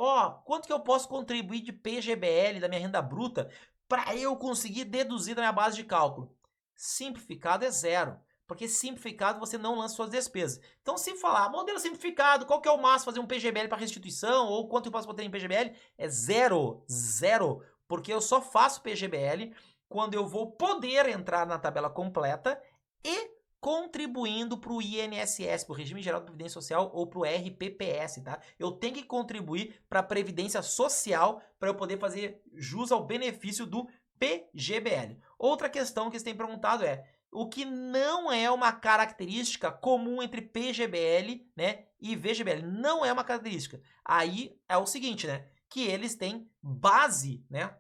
quanto que eu posso contribuir de PGBL da minha renda bruta para eu conseguir deduzir da minha base de cálculo. Simplificado é 0. Porque simplificado você não lança suas despesas. Então, se falar modelo simplificado, qual que é o máximo fazer um PGBL para restituição, ou quanto eu posso botar em PGBL, é 0. 0. Porque eu só faço PGBL quando eu vou poder entrar na tabela completa e contribuindo para o INSS, para o Regime Geral de Previdência Social, ou para o RPPS, tá? Eu tenho que contribuir para a Previdência Social para eu poder fazer jus ao benefício do PGBL. Outra questão que eles têm perguntado é, o que não é uma característica comum entre PGBL, né, e VGBL. Não é uma característica. Aí é o seguinte, né, que eles têm base, né,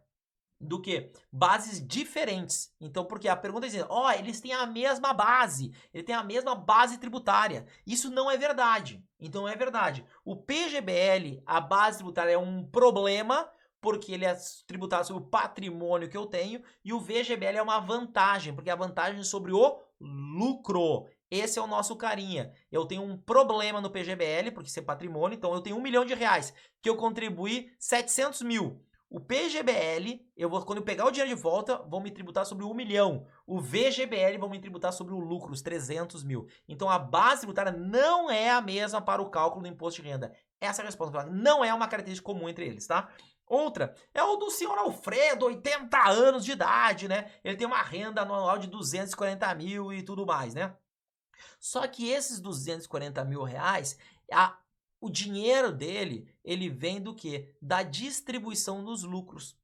do que? Bases diferentes. Então, porque a pergunta é dizer, eles têm a mesma base, ele tem a mesma base tributária. Isso não é verdade. Então, é verdade. O PGBL, a base tributária é um problema, porque ele é tributado sobre o patrimônio que eu tenho, e o VGBL é uma vantagem, porque é a vantagem sobre o lucro. Esse é o nosso carinha. Eu tenho um problema no PGBL, porque isso é patrimônio, então eu tenho 1 milhão de reais, que eu contribuí 700 mil. O PGBL, quando eu pegar o dinheiro de volta, vão me tributar sobre 1 milhão. O VGBL vão me tributar sobre o lucro, os 300 mil. Então a base tributária não é a mesma para o cálculo do imposto de renda. Essa é a resposta. Não é uma característica comum entre eles, tá? Outra é o do senhor Alfredo, 80 anos de idade, né? Ele tem uma renda anual de 240 mil e tudo mais, né? Só que esses 240 mil reais, o dinheiro dele, ele vem do quê? Da distribuição dos lucros.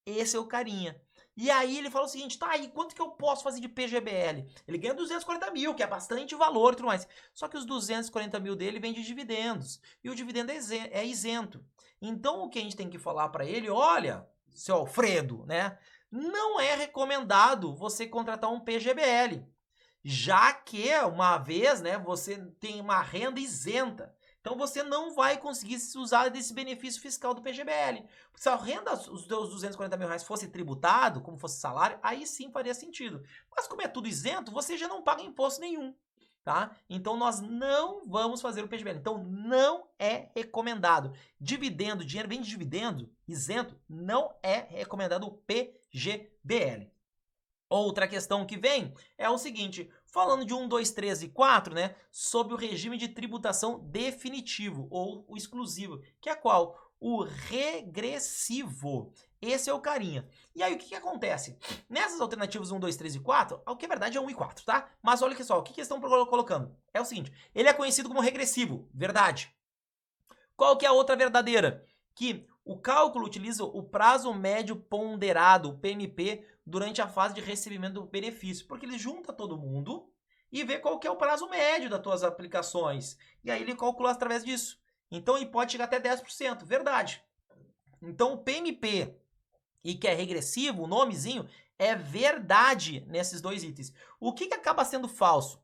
Esse é o carinha. E aí ele fala o seguinte, tá aí, quanto que eu posso fazer de PGBL? Ele ganha 240 mil, que é bastante valor e tudo mais. Só que os 240 mil dele vem de dividendos. E o dividendo é isento. Então o que a gente tem que falar para ele, olha, seu Alfredo, né? Não é recomendado você contratar um PGBL. Já que, uma vez, né, você tem uma renda isenta. Então você não vai conseguir se usar desse benefício fiscal do PGBL. Se a renda, os 240 mil reais fosse tributado, como fosse salário, aí sim faria sentido. Mas como é tudo isento, você já não paga imposto nenhum. Tá? Então nós não vamos fazer o PGBL. Então não é recomendado. Dividendo, dinheiro vem de dividendo, isento, não é recomendado o PGBL. Outra questão que vem é o seguinte, falando de 1, 2, 3 e 4, né, sobre o regime de tributação definitivo ou o exclusivo, que é qual? O regressivo. Esse é o carinha. E aí o que acontece? Nessas alternativas 1, 2, 3 e 4, o que é verdade é 1 e 4, tá? Mas olha aqui só, o que eles estão colocando? É o seguinte, ele é conhecido como regressivo, verdade. Qual que é a outra verdadeira? Que o cálculo utiliza o prazo médio ponderado, o PMP, durante a fase de recebimento do benefício, porque ele junta todo mundo e vê qual que é o prazo médio das tuas aplicações. E aí ele calcula através disso. Então ele pode chegar até 10%, verdade. Então o PMP, e que é regressivo, o nomezinho, é verdade nesses dois itens. O que acaba sendo falso?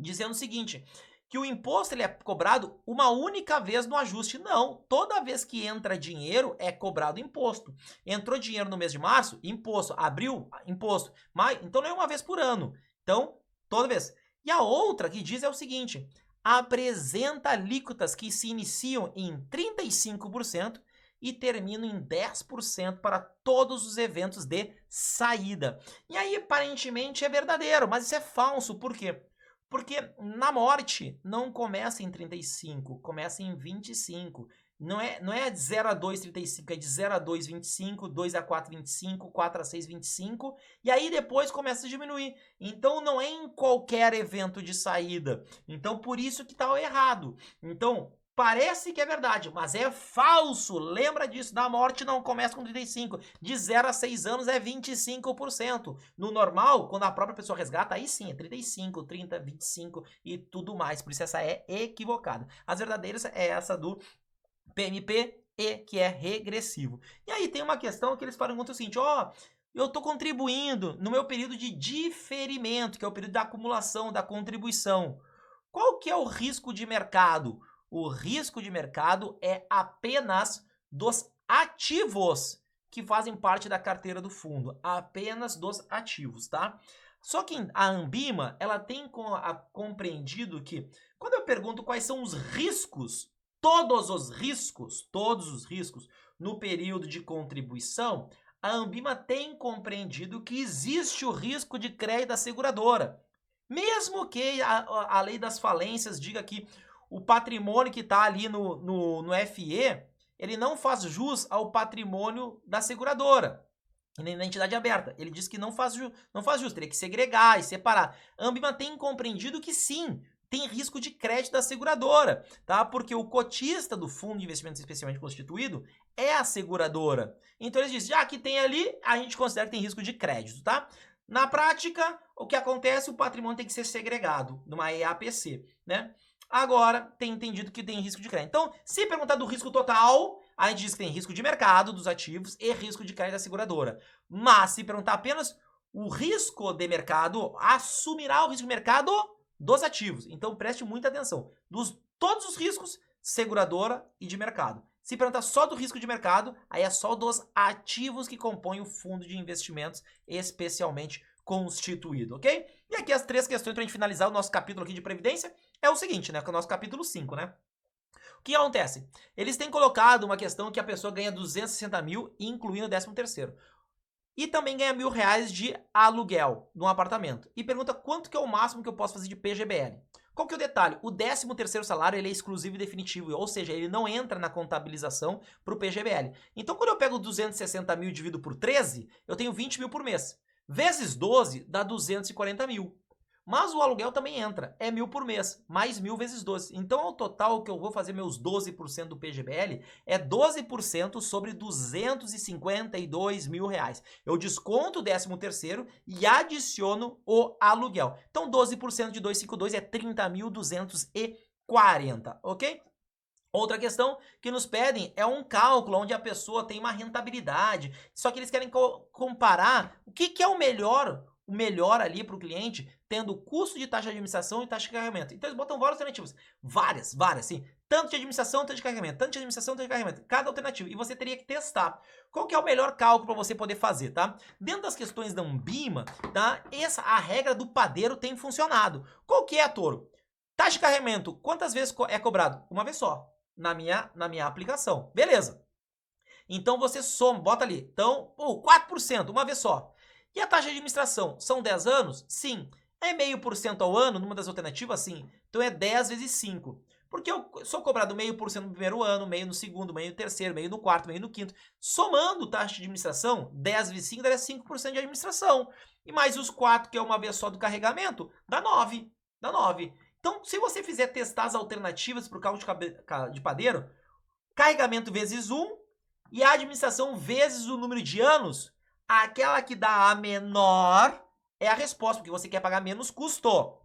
dizendo o seguinte, que o imposto ele é cobrado uma única vez no ajuste. Não, toda vez que entra dinheiro é cobrado imposto. Entrou dinheiro no mês de março, imposto. Abril, imposto. Maio, então não é uma vez por ano. Então, toda vez. E a outra que diz é o seguinte, apresenta alíquotas que se iniciam em 35% e terminam em 10% para todos os eventos de saída. E aí, aparentemente, é verdadeiro, mas isso é falso. Por quê? Porque na morte não começa em 35, começa em 25. Não é de 0 a 2, 35, é de 0 a 2, 25, 2 a 4, 25, 4 a 6, 25, e aí depois começa a diminuir. Então não é em qualquer evento de saída. Então por isso que tá errado. Então parece que é verdade, mas é falso. Lembra disso, na morte não começa com 35. De 0 a 6 anos é 25%. No normal, quando a própria pessoa resgata, aí sim, é 35, 30, 25 e tudo mais. Por isso essa é equivocada. As verdadeiras é essa do PMP-E, que é regressivo. E aí tem uma questão que eles perguntam o seguinte, ó, eu estou contribuindo no meu período de diferimento, que é o período da acumulação, da contribuição. Qual que é o risco de mercado? O risco de mercado é apenas dos ativos que fazem parte da carteira do fundo. Apenas dos ativos, tá? Só que a Ambima, ela tem compreendido que, quando eu pergunto quais são os riscos, todos os riscos no período de contribuição, a Ambima tem compreendido que existe o risco de crédito da seguradora. Mesmo que a lei das falências diga que o patrimônio que está ali no FE, ele não faz jus ao patrimônio da seguradora, nem na entidade aberta. Ele diz que não faz jus, teria que segregar e separar. A Ambima tem compreendido que sim, tem risco de crédito da seguradora, tá? Porque o cotista do fundo de investimentos especialmente constituído é a seguradora. Então eles dizem, já que tem ali, a gente considera que tem risco de crédito, tá? Na prática, o que acontece, o patrimônio tem que ser segregado numa EAPC, né? Agora, tem entendido que tem risco de crédito. Então, se perguntar do risco total, a gente diz que tem risco de mercado dos ativos e risco de crédito da seguradora. Mas, se perguntar apenas o risco de mercado, assumirá o risco de mercado dos ativos. Então, preste muita atenção. Todos os riscos, seguradora e de mercado. Se perguntar só do risco de mercado, aí é só dos ativos que compõem o fundo de investimentos especialmente constituído, ok? E aqui as três questões para a gente finalizar o nosso capítulo aqui de Previdência é o seguinte, né? Que é o nosso capítulo 5, né? O que acontece? Eles têm colocado uma questão que a pessoa ganha 260 mil, incluindo o 13º. E também ganha R$1.000 de aluguel num apartamento. E pergunta quanto que é o máximo que eu posso fazer de PGBL. Qual que é o detalhe? O 13º salário ele é exclusivo e definitivo, ou seja, ele não entra na contabilização para o PGBL. Então, quando eu pego 260 mil e divido por 13, eu tenho 20 mil por mês. Vezes 12 dá 240 mil. Mas o aluguel também entra, é 1.000 por mês, mais 1.000 vezes 12. Então, ao total que eu vou fazer meus 12% do PGBL é 12% sobre 252 mil reais. Eu desconto o 13º e adiciono o aluguel. Então, 12% de 252 é 30.240, ok? Outra questão que nos pedem é um cálculo onde a pessoa tem uma rentabilidade, só que eles querem comparar o que é o melhor ali para o cliente, tendo custo de taxa de administração e taxa de carregamento. Então eles botam várias alternativas, várias, sim. Tanto de administração, tanto de carregamento, tanto de administração, tanto de carregamento, cada alternativa. E você teria que testar. Qual que é o melhor cálculo para você poder fazer, tá? Dentro das questões da Ambima, tá? A regra do padeiro tem funcionado. Qual que é, Toro? Taxa de carregamento, quantas vezes é cobrado? Uma vez só. Na minha aplicação. Beleza. Então você soma, bota ali. Então, 4%, uma vez só. E a taxa de administração? São 10 anos? Sim. É 0,5% ao ano, numa das alternativas? Sim. Então é 10 vezes 5. Porque eu sou cobrado 0,5% no primeiro ano, meio no segundo, meio no terceiro, meio no quarto, meio no quinto. Somando taxa de administração, 10 vezes 5 daria 5% de administração. E mais os 4, que é uma vez só do carregamento, dá 9. Dá 9. Então, se você fizer testar as alternativas para o cálculo de padeiro, carregamento vezes 1 e a administração vezes o número de anos, aquela que dá a menor é a resposta, porque você quer pagar menos custo.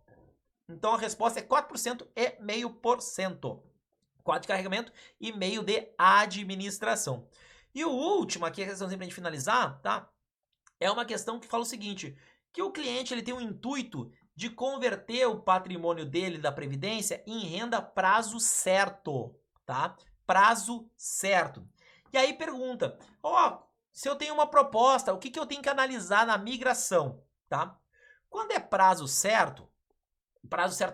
Então, a resposta é 4% e 0,5%. 4 de carregamento e meio de administração. E o último, aqui a questão sempre a gente finalizar, tá? É uma questão que fala o seguinte, que o cliente ele tem o intuito de converter o patrimônio dele da Previdência em renda prazo certo, tá? Prazo certo. E aí pergunta, ó, se eu tenho uma proposta, o que eu tenho que analisar na migração, tá? Quando é prazo certo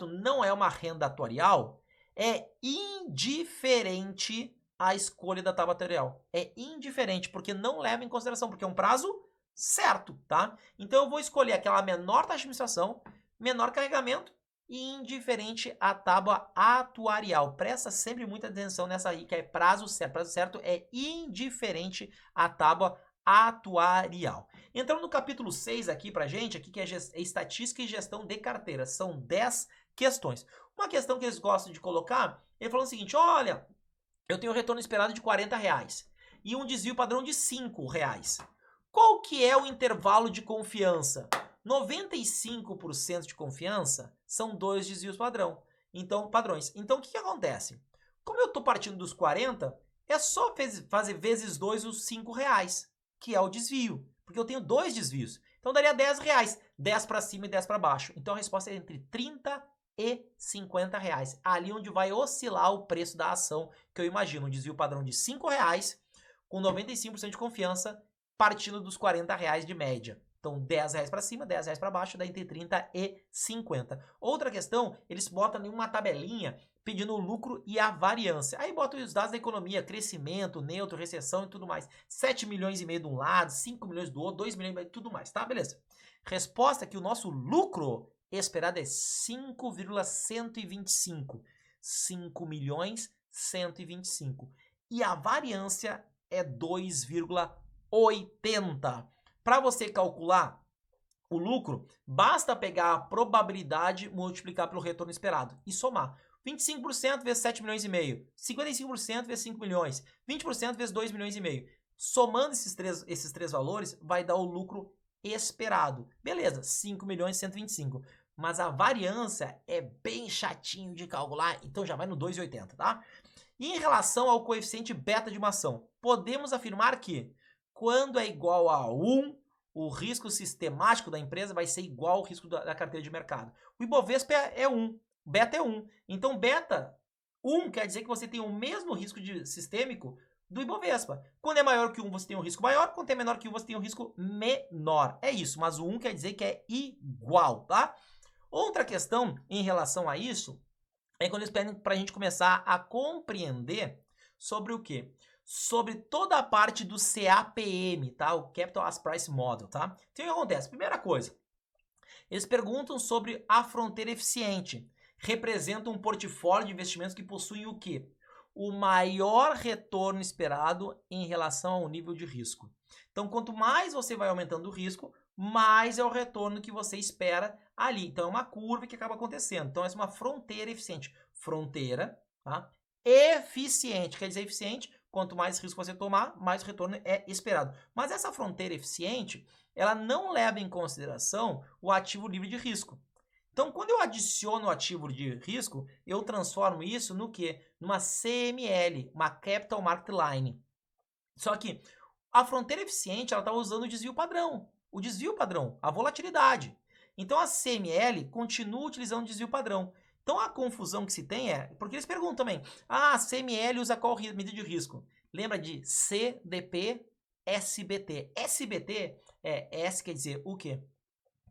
não é uma renda atuarial, é indiferente à escolha da tábua atuarial. É indiferente, porque não leva em consideração, porque é um prazo certo, tá? Então eu vou escolher aquela menor taxa de administração, menor carregamento e indiferente à tábua atuarial. Presta sempre muita atenção nessa aí, que é prazo certo. Prazo certo é indiferente à tábua atuarial. Entrando no capítulo 6 aqui pra gente, aqui que é estatística e gestão de carteira. São 10 questões. Uma questão que eles gostam de colocar, ele falou o seguinte, olha, eu tenho um retorno esperado de R$40 e um desvio padrão de R$5. Qual que é o intervalo de confiança? 95% de confiança são 2 desvios padrões. Então, o que acontece? Como eu estou partindo dos 40, é só fazer vezes 2 os R$5, que é o desvio. Porque eu tenho 2 desvios. Então, daria R$10. 10 para cima e 10 para baixo. Então, a resposta é entre 30 e R$50. Ali onde vai oscilar o preço da ação, que eu imagino. Um desvio padrão de R$5, com 95% de confiança, partindo dos R$40 de média. Então, R$10 para cima, R$10 para baixo, dá entre 30 e 50. Outra questão, eles botam em uma tabelinha pedindo o lucro e a variância. Aí botam os dados da economia, crescimento, neutro, recessão e tudo mais. 7 milhões e meio de um lado, 5 milhões do outro, 2 milhões e meio, tudo mais, tá? Beleza. Resposta que o nosso lucro esperado é 5,125. 5 milhões 125. E a variância é 2,80. Para você calcular o lucro, basta pegar a probabilidade, multiplicar pelo retorno esperado e somar. 25% vezes 7 milhões e meio, 55% vezes 5 milhões, 20% vezes 2 milhões e meio. Somando esses três valores, vai dar o lucro esperado. Beleza, 5 milhões e 125. Mas a variância é bem chatinho de calcular, então já vai no 2,80, tá? E em relação ao coeficiente beta de uma ação, podemos afirmar que quando é igual a 1, o risco sistemático da empresa vai ser igual ao risco da carteira de mercado. O Ibovespa é 1, beta é 1. Então, beta 1 quer dizer que você tem o mesmo risco sistêmico do Ibovespa. Quando é maior que 1, você tem um risco maior. Quando é menor que 1, você tem um risco menor. É isso, mas o 1 quer dizer que é igual, tá? Outra questão em relação a isso é quando eles pedem para a gente começar a compreender sobre o quê? Sobre toda a parte do CAPM, tá? O Capital As Price Model, tá? Então, o que acontece? Primeira coisa, eles perguntam sobre a fronteira eficiente. Representa um portfólio de investimentos que possuem o quê? O maior retorno esperado em relação ao nível de risco. Então, quanto mais você vai aumentando o risco, mais é o retorno que você espera ali. Então, é uma curva que acaba acontecendo. Então, essa é uma fronteira eficiente. Fronteira, tá? Eficiente, quer dizer eficiente, quanto mais risco você tomar, mais o retorno é esperado. Mas essa fronteira eficiente, ela não leva em consideração o ativo livre de risco. Então, quando eu adiciono o ativo de risco, eu transformo isso no quê? Numa CML, uma Capital Market Line. Só que a fronteira eficiente, ela está usando o desvio padrão. O desvio padrão, a volatilidade. Então, a CML continua utilizando o desvio padrão. Então, a confusão que se tem é... Porque eles perguntam também, a CML usa qual medida de risco? Lembra de CDP, SBT. SBT S quer dizer o quê?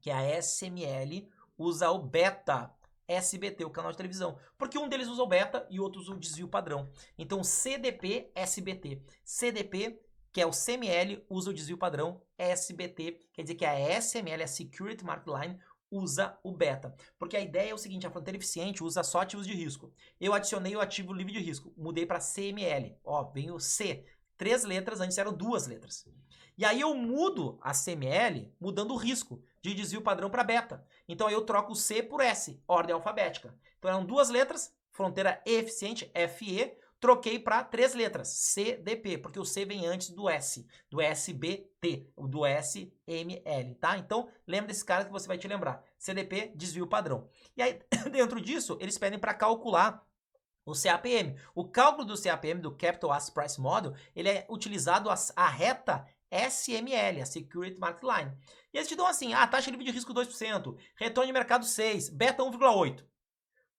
Que a SML usa o beta SBT, o canal de televisão. Porque um deles usa o beta e outro usa o desvio padrão. Então, CDP, SBT. CDP, que é o CML, usa o desvio padrão. SBT, quer dizer que a SML, a Security Market Line, usa o beta. Porque a ideia é o seguinte, a fronteira eficiente usa só ativos de risco. Eu adicionei o ativo livre de risco, mudei para CML. Ó, vem o C. 3 letras, antes eram 2 letras. E aí eu mudo a CML, mudando o risco de desvio padrão para beta. Então aí eu troco o C por S, ordem alfabética. Então eram 2 letras, fronteira eficiente, FE, troquei para 3 letras, CDP, porque o C vem antes do S, do SBT, do SML, tá? Então, lembra desse cara que você vai te lembrar. CDP, desvio padrão. E aí, dentro disso, eles pedem para calcular o CAPM. O cálculo do CAPM, do Capital Asset Price Model, ele é utilizado a reta SML, a Security Market Line. E eles te dão assim, taxa livre de risco 2%, retorno de mercado 6%, beta 1,8%. O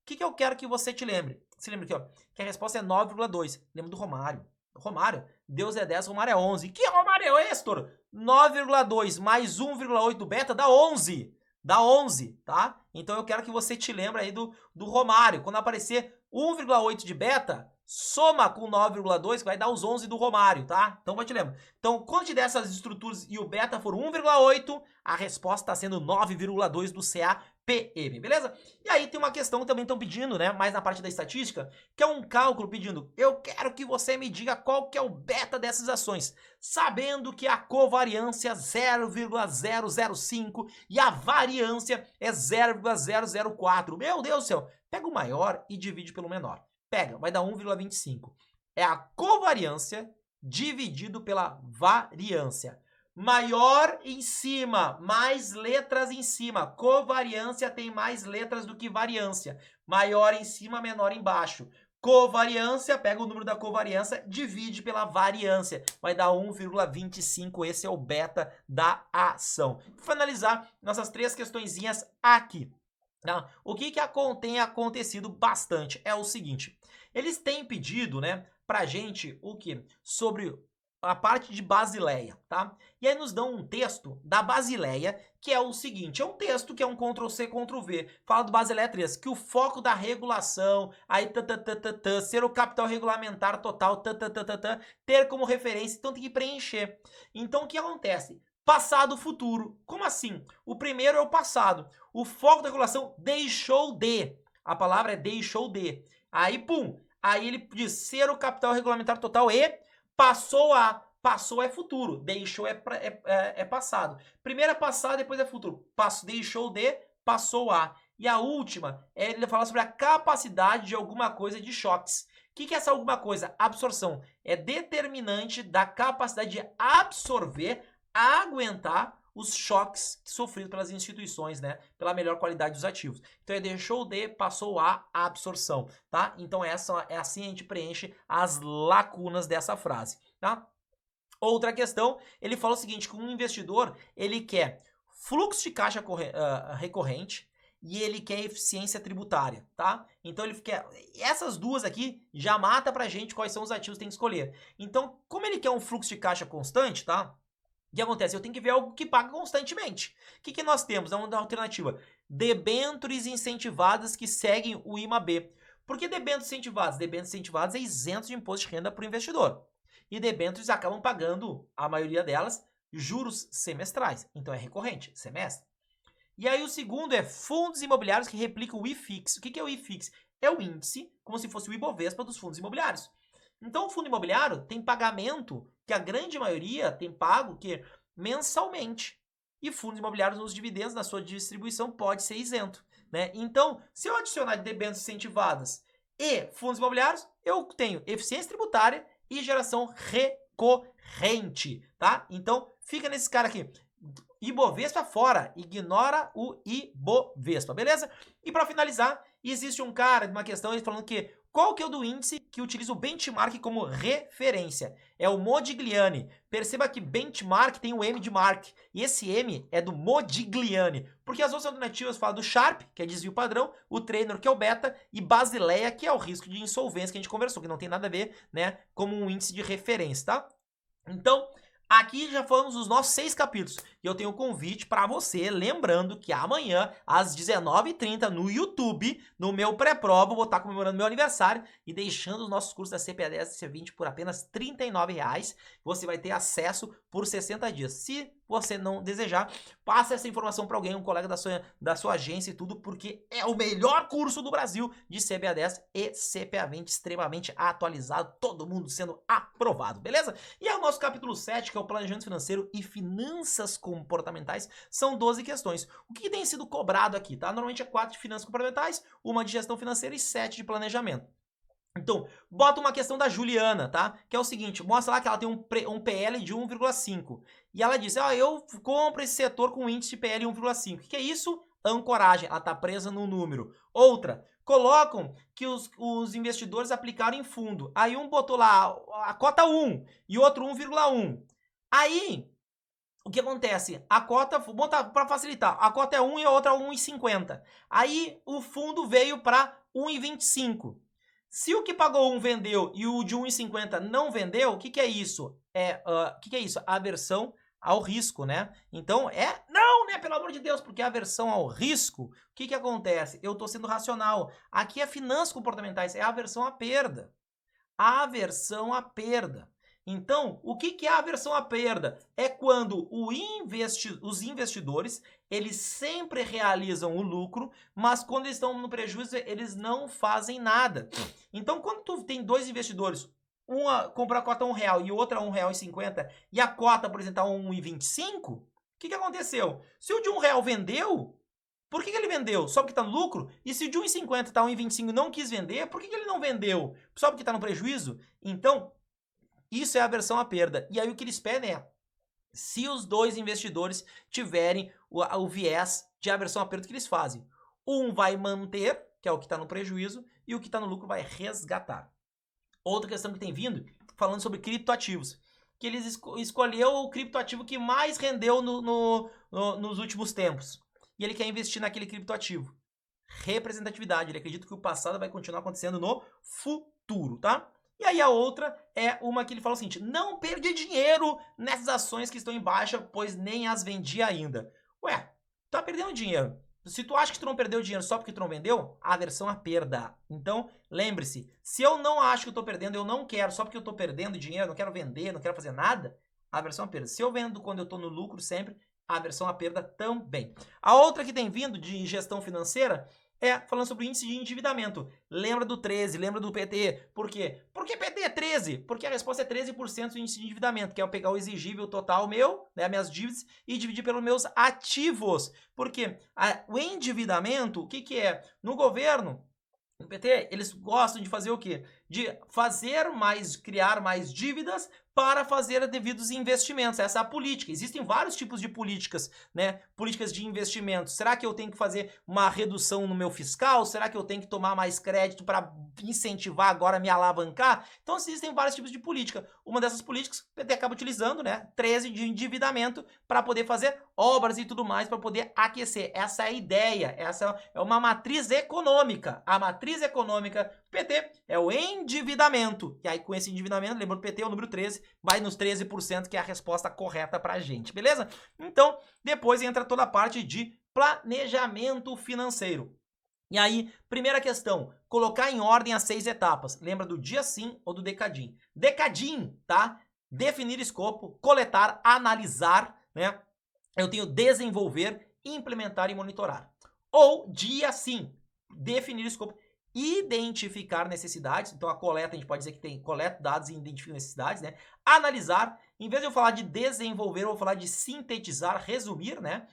que eu quero que você te lembre? Se lembra aqui, ó, que a resposta é 9,2%. Lembra do Romário. Romário, Deus é 10, Romário é 11. Que Romário é esse, Toro? 9,2 mais 1,8 do beta dá 11. Dá 11, tá? Então eu quero que você te lembre aí do Romário. Quando aparecer 1,8 de beta, soma com 9,2 que vai dar os 11 do Romário, tá? Então vai te lembrar. Então, quando te der essas estruturas e o beta for 1,8, a resposta está sendo 9,2 do CAPM, beleza? E aí tem uma questão que também estão pedindo, né? Mais na parte da estatística, que é um cálculo pedindo, eu quero que você me diga qual que é o beta dessas ações, sabendo que a covariância é 0,005 e a variância é 0,004. Meu Deus do céu, pega o maior e divide pelo menor. Pega, vai dar 1,25. É a covariância dividido pela variância. Maior em cima, mais letras em cima. Covariância tem mais letras do que variância. Maior em cima, menor embaixo. Covariância, pega o número da covariância, divide pela variância. Vai dar 1,25. Esse é o beta da ação. Vou finalizar nossas 3 questõezinhas aqui. Tá? O que tem acontecido bastante é o seguinte. Eles têm pedido, né, pra gente o que? Sobre a parte de Basileia, tá? E aí nos dão um texto da Basileia, que é o seguinte, é um texto que é um Ctrl+C, Ctrl+V, fala do Basileia 3, que o foco da regulação, aí ser o capital regulamentar total, ter como referência, então tem que preencher. Então o que acontece? Passado, futuro. Como assim? O primeiro é o passado. O foco da regulação deixou de. A palavra é deixou de. Aí, pum. Aí ele diz ser o capital regulamentar total e passou a. Passou é futuro. Deixou é passado. Primeiro é passado, depois é futuro. Deixou de, passou a. E a última, ele fala sobre a capacidade de alguma coisa de choques. O que é essa alguma coisa? Absorção. É determinante da capacidade de absorver, aguentar os choques sofridos pelas instituições, né? Pela melhor qualidade dos ativos. Então, ele deixou de, passou a absorção, tá? Então, assim a gente preenche as lacunas dessa frase, tá? Outra questão, ele fala o seguinte, que um investidor, ele quer fluxo de caixa recorrente e ele quer eficiência tributária, tá? Então, ele quer... Essas duas aqui já mata pra gente quais são os ativos que tem que escolher. Então, como ele quer um fluxo de caixa constante, tá? O que acontece? Eu tenho que ver algo que paga constantemente. O que nós temos? É uma alternativa. Debêntures incentivadas que seguem o IMAB. Por que debêntures incentivadas? Debêntures incentivadas é isento de imposto de renda para o investidor. E debêntures acabam pagando, a maioria delas, juros semestrais. Então é recorrente, semestre. E aí o segundo é fundos imobiliários que replicam o IFIX. O que é o IFIX? É o índice, como se fosse o Ibovespa dos fundos imobiliários. Então, o fundo imobiliário tem pagamento, que a grande maioria tem pago que mensalmente. E fundos imobiliários nos dividendos, na sua distribuição, pode ser isento, né? Então, se eu adicionar debêntures incentivadas e fundos imobiliários, eu tenho eficiência tributária e geração recorrente, tá? Então, fica nesse cara aqui. Ibovespa fora, ignora o Ibovespa, beleza? E para finalizar, existe um cara, uma questão, ele falando que qual que é o do índice que utiliza o benchmark como referência? É o Modigliani. Perceba que benchmark tem o M de Mark. E esse M é do Modigliani. Porque as outras alternativas falam do Sharpe, que é desvio padrão, o Trainer, que é o beta, e Basileia, que é o risco de insolvência que a gente conversou, que não tem nada a ver, né, como um índice de referência, tá? Então, aqui já falamos dos nossos 6 capítulos. E eu tenho um convite para você, lembrando que amanhã, às 19h30, no YouTube, no meu pré-prova, eu vou estar comemorando meu aniversário e deixando os nossos cursos da CPA10 e C20 por apenas R$ 39,00. Você vai ter acesso por 60 dias. Se você não desejar, passe essa informação para alguém, um colega da sua agência e tudo, porque é o melhor curso do Brasil de CPA10 e CPA20, extremamente atualizado, todo mundo sendo aprovado, beleza? E é o nosso capítulo 7, que é o planejamento financeiro e finanças comportamentais, são 12 questões. O que tem sido cobrado aqui, tá? Normalmente é 4 de finanças comportamentais, 1 de gestão financeira e 7 de planejamento. Então, bota uma questão da Juliana, tá? Que é o seguinte, mostra lá que ela tem um PL de 1,5. E ela diz, eu compro esse setor com índice de PL 1,5. O que é isso? Ancoragem, ela tá presa no número. Outra, colocam que os investidores aplicaram em fundo. Aí um botou lá a cota 1 e outro 1,1. Aí, o que acontece? A cota, vou botar para facilitar, a cota é 1 e a outra é 1,50. Aí o fundo veio para 1,25. Se o que pagou 1 vendeu e o de 1,50 não vendeu, o que é isso? O que é isso? Aversão ao risco, né? Então não, né? Pelo amor de Deus, porque a aversão ao risco, o que acontece? Eu estou sendo racional. Aqui é finanças comportamentais, é a aversão à perda. A aversão à perda. Então, o que é a aversão à perda? É quando os investidores, eles sempre realizam o lucro, mas quando eles estão no prejuízo, eles não fazem nada. Então, quando tu tem dois investidores, uma compra a cota a R$1 e outra a R$1,50, e a cota, por exemplo, a R$1,25, o que aconteceu? Se o de R$1 vendeu, por que ele vendeu? Só porque está no lucro? E se o de 1,50 está 1,25 e não quis vender, por que ele não vendeu? Só porque está no prejuízo? Então, isso é aversão à perda. E aí o que eles pedem é, se os dois investidores tiverem o viés de aversão à perda, o que eles fazem? Um vai manter, que é o que está no prejuízo, e o que está no lucro vai resgatar. Outra questão que tem vindo, falando sobre criptoativos, que eles escolheu o criptoativo que mais rendeu nos últimos tempos. E ele quer investir naquele criptoativo. Representatividade. Ele acredita que o passado vai continuar acontecendo no futuro, tá? E aí a outra é uma que ele fala o seguinte, não perdi dinheiro nessas ações que estão em baixa, pois nem as vendi ainda. Ué, tá perdendo dinheiro. Se tu acha que tu não perdeu dinheiro só porque tu não vendeu, aversão à perda. Então, lembre-se, se eu não acho que eu tô perdendo, eu não quero, só porque eu tô perdendo dinheiro, não quero vender, não quero fazer nada, aversão à perda. Se eu vendo quando eu tô no lucro sempre, aversão à perda também. A outra que tem vindo de gestão financeira é falando sobre o índice de endividamento. Lembra do 13, lembra do PT. Por quê? Por que PT é 13? Porque a resposta é 13% do índice de endividamento, que é eu pegar o exigível total meu, né, minhas dívidas, e dividir pelos meus ativos. Porque o endividamento, o que é? No governo, no PT, eles gostam de fazer o quê? De criar mais dívidas para fazer devidos investimentos. Essa é a política. Existem vários tipos de políticas, né? Políticas de investimento. Será que eu tenho que fazer uma redução no meu fiscal? Será que eu tenho que tomar mais crédito para incentivar agora a me alavancar? Então, existem vários tipos de política. Uma dessas políticas, o PT acaba utilizando, né? 13 de endividamento para poder fazer obras e tudo mais, para poder aquecer. Essa é a ideia. Essa é uma matriz econômica. A matriz econômica do PT é o endividamento. E aí, com esse endividamento, lembra do PT, é o número 13, vai nos 13%, que é a resposta correta pra gente, beleza? Então, depois entra toda a parte de planejamento financeiro. E aí, primeira questão, colocar em ordem as 6 etapas. Lembra do dia sim ou do DECADIM? DECADIM, tá? Definir escopo, coletar, analisar, né? Eu tenho desenvolver, implementar e monitorar. Ou dia sim, definir escopo, identificar necessidades. Então a coleta, a gente pode dizer que tem coleta dados e identifica necessidades, né? Analisar, em vez de eu falar de desenvolver, eu vou falar de sintetizar, resumir, né?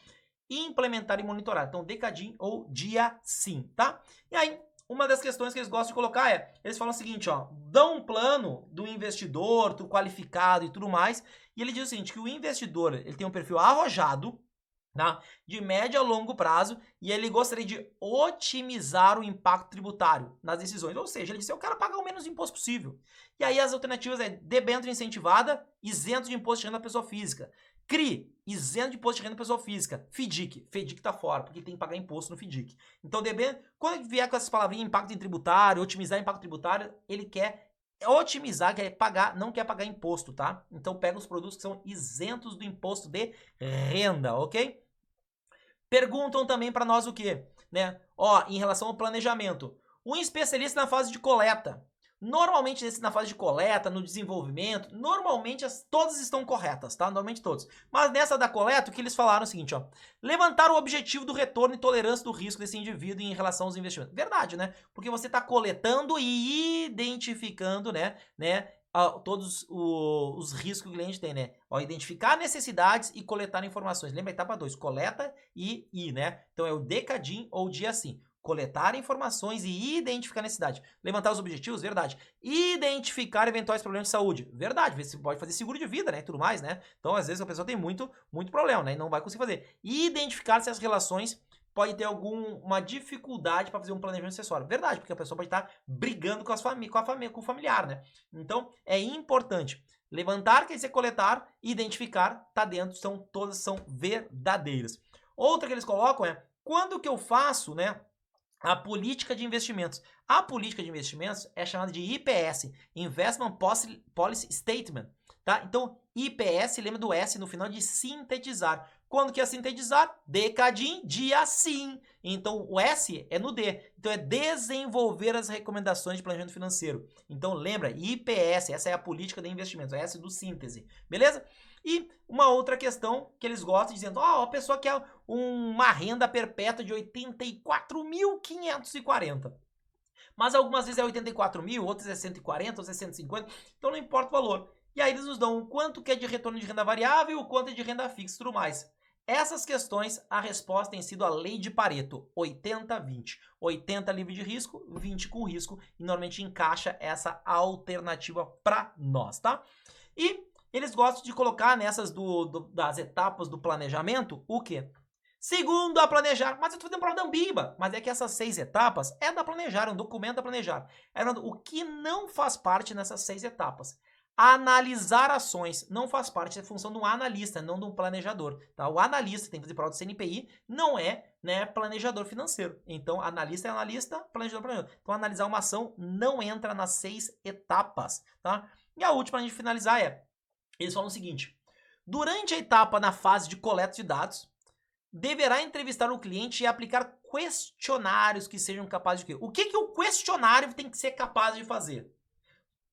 E implementar e monitorar. Então DECADIM ou dia sim, tá? E aí, uma das questões que eles gostam de colocar é, eles falam o seguinte, ó, dão um plano do investidor, do qualificado e tudo mais, e ele diz o seguinte, que o investidor, ele tem um perfil arrojado, tá? De médio a longo prazo, e ele gostaria de otimizar o impacto tributário nas decisões. Ou seja, ele disse, eu quero pagar o menos imposto possível. E aí as alternativas é debênture incentivada, isento de imposto de renda da pessoa física. CRI, isento de imposto de renda da pessoa física. FDIC tá fora, porque tem que pagar imposto no FDIC. Então, quando vier com essas palavrinhas, impacto em tributário, otimizar impacto tributário, ele quer otimizar, quer pagar, não quer pagar imposto, tá? Então, pega os produtos que são isentos do imposto de renda, ok? Perguntam também para nós o quê? Né? Ó, em relação ao planejamento. Um especialista na fase de coleta. Normalmente, na fase de coleta, no desenvolvimento, normalmente todas estão corretas, tá? Normalmente todos. Mas nessa da coleta, o que eles falaram é o seguinte, ó. Levantar o objetivo do retorno e tolerância do risco desse indivíduo em relação aos investimentos. Verdade, né? Porque você está coletando e identificando, né? Todos os riscos que o cliente tem, né? Ó, identificar necessidades e coletar informações. Lembra a etapa 2, coleta e, né? Então é o DECADIM ou dia sim. Coletar informações e identificar necessidade. Levantar os objetivos, verdade. Identificar eventuais problemas de saúde, verdade. Você pode fazer seguro de vida, né? Tudo mais, né? Então, às vezes, a pessoa tem muito problema, né? E não vai conseguir fazer. Identificar se as relações pode ter alguma dificuldade para fazer um planejamento acessório. Verdade, porque a pessoa pode estar brigando com o familiar, né? Então, é importante. Levantar quer dizer coletar, identificar, tá dentro, todas são verdadeiras. Outra que eles colocam é, quando que eu faço, né, a política de investimentos? A política de investimentos é chamada de IPS, Investment Policy Statement, tá? Então, IPS, lembra do S no final de sintetizar. Quando que é sintetizar? Decadinho, dia sim. Então, o S é no D. Então, é desenvolver as recomendações de planejamento financeiro. Então, lembra, IPS, essa é a política de investimentos, é S do síntese, beleza? E uma outra questão que eles gostam, dizendo, a pessoa quer uma renda perpétua de 84.540. Mas algumas vezes é 84 mil, outras é 140, outras é 150, então não importa o valor. E aí eles nos dão quanto que é de retorno de renda variável, quanto é de renda fixa e tudo mais. Essas questões, a resposta tem sido a lei de Pareto, 80-20. 80 livre de risco, 20 com risco, e normalmente encaixa essa alternativa para nós, tá? E eles gostam de colocar nessas das etapas do planejamento, o quê? Segundo a planejar, mas eu estou fazendo prova da Ambima, mas é que essas 6 etapas é da planejar, é um documento da planejar. O que não faz parte nessas 6 etapas? Analisar ações não faz parte, é função de um analista, não de um planejador. Tá? O analista tem que fazer prova do CNPI, não é, né, planejador financeiro. Então, analista é analista, planejador é planejador. Então, analisar uma ação não entra nas 6 etapas. Tá? E a última, a gente finalizar, eles falam o seguinte, durante a etapa na fase de coleta de dados, deverá entrevistar o cliente e aplicar questionários que sejam capazes de quê? O que o questionário tem que ser capaz de fazer?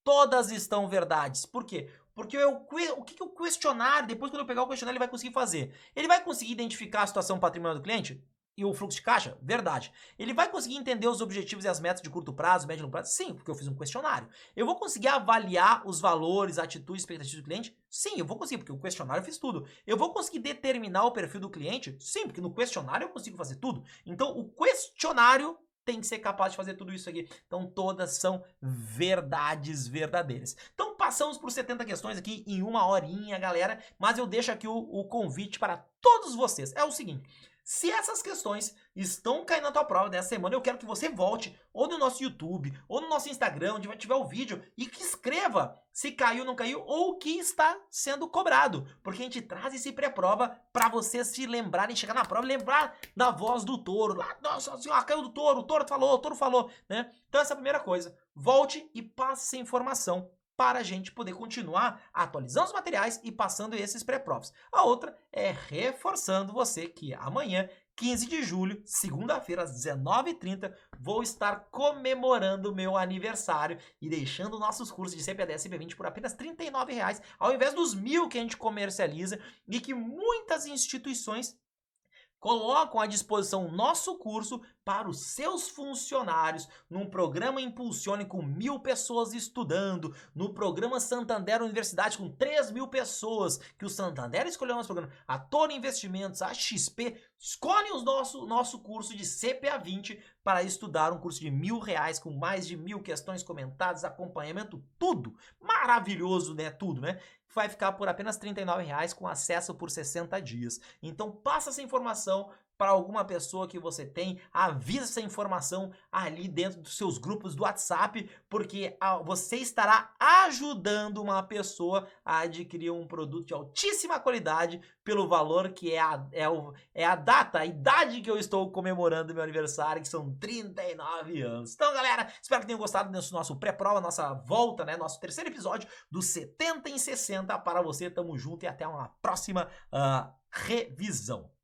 Todas estão verdades. Por quê? Porque o que o questionário, depois que eu pegar o questionário, ele vai conseguir fazer? Ele vai conseguir identificar a situação patrimonial do cliente? E o fluxo de caixa? Verdade. Ele vai conseguir entender os objetivos e as metas de curto prazo, médio e longo prazo? Sim, porque eu fiz um questionário. Eu vou conseguir avaliar os valores, atitudes, expectativas do cliente? Sim, eu vou conseguir, porque o questionário eu fiz tudo. Eu vou conseguir determinar o perfil do cliente? Sim, porque no questionário eu consigo fazer tudo. Então, o questionário tem que ser capaz de fazer tudo isso aqui. Então, todas são verdades verdadeiras. Então, passamos por 70 questões aqui em uma horinha, galera. Mas eu deixo aqui o convite para todos vocês. É o seguinte, se essas questões estão caindo na tua prova dessa semana, eu quero que você volte ou no nosso YouTube, ou no nosso Instagram, onde vai tiver o vídeo, e que escreva se caiu ou não caiu, ou o que está sendo cobrado. Porque a gente traz esse pré-prova para vocês se lembrarem, chegar na prova e lembrar da voz do touro. Lá, nossa senhora, caiu do touro, o touro falou, né? Então essa é a primeira coisa. Volte e passe essa informação para a gente poder continuar atualizando os materiais e passando esses pré-provas. A outra é reforçando você que amanhã, 15 de julho, segunda-feira, às 19h30, vou estar comemorando o meu aniversário e deixando nossos cursos de CP10 e CP20 por apenas R$ 39,00, ao invés dos 1.000 que a gente comercializa e que muitas instituições colocam à disposição o nosso curso para os seus funcionários, num programa Impulsione com 1.000 pessoas estudando, no programa Santander Universidade com 3.000 pessoas, que o Santander escolheu nosso programa, a Toro Investimentos, a XP, escolhem o nosso curso de CPA20 para estudar um curso de R$ 1.000 com mais de 1.000 questões comentadas, acompanhamento, tudo. Maravilhoso, né? Tudo, né? Vai ficar por apenas R$ 39,00 com acesso por 60 dias. Então passa essa informação para alguma pessoa que você tem, avisa essa informação ali dentro dos seus grupos do WhatsApp, porque você estará ajudando uma pessoa a adquirir um produto de altíssima qualidade pelo valor que é a data, a idade que eu estou comemorando meu aniversário, que são 39 anos. Então, galera, espero que tenham gostado desse nosso pré-prova, nossa volta, né, nosso terceiro episódio do 70 em 60 para você. Tamo junto e até uma próxima revisão.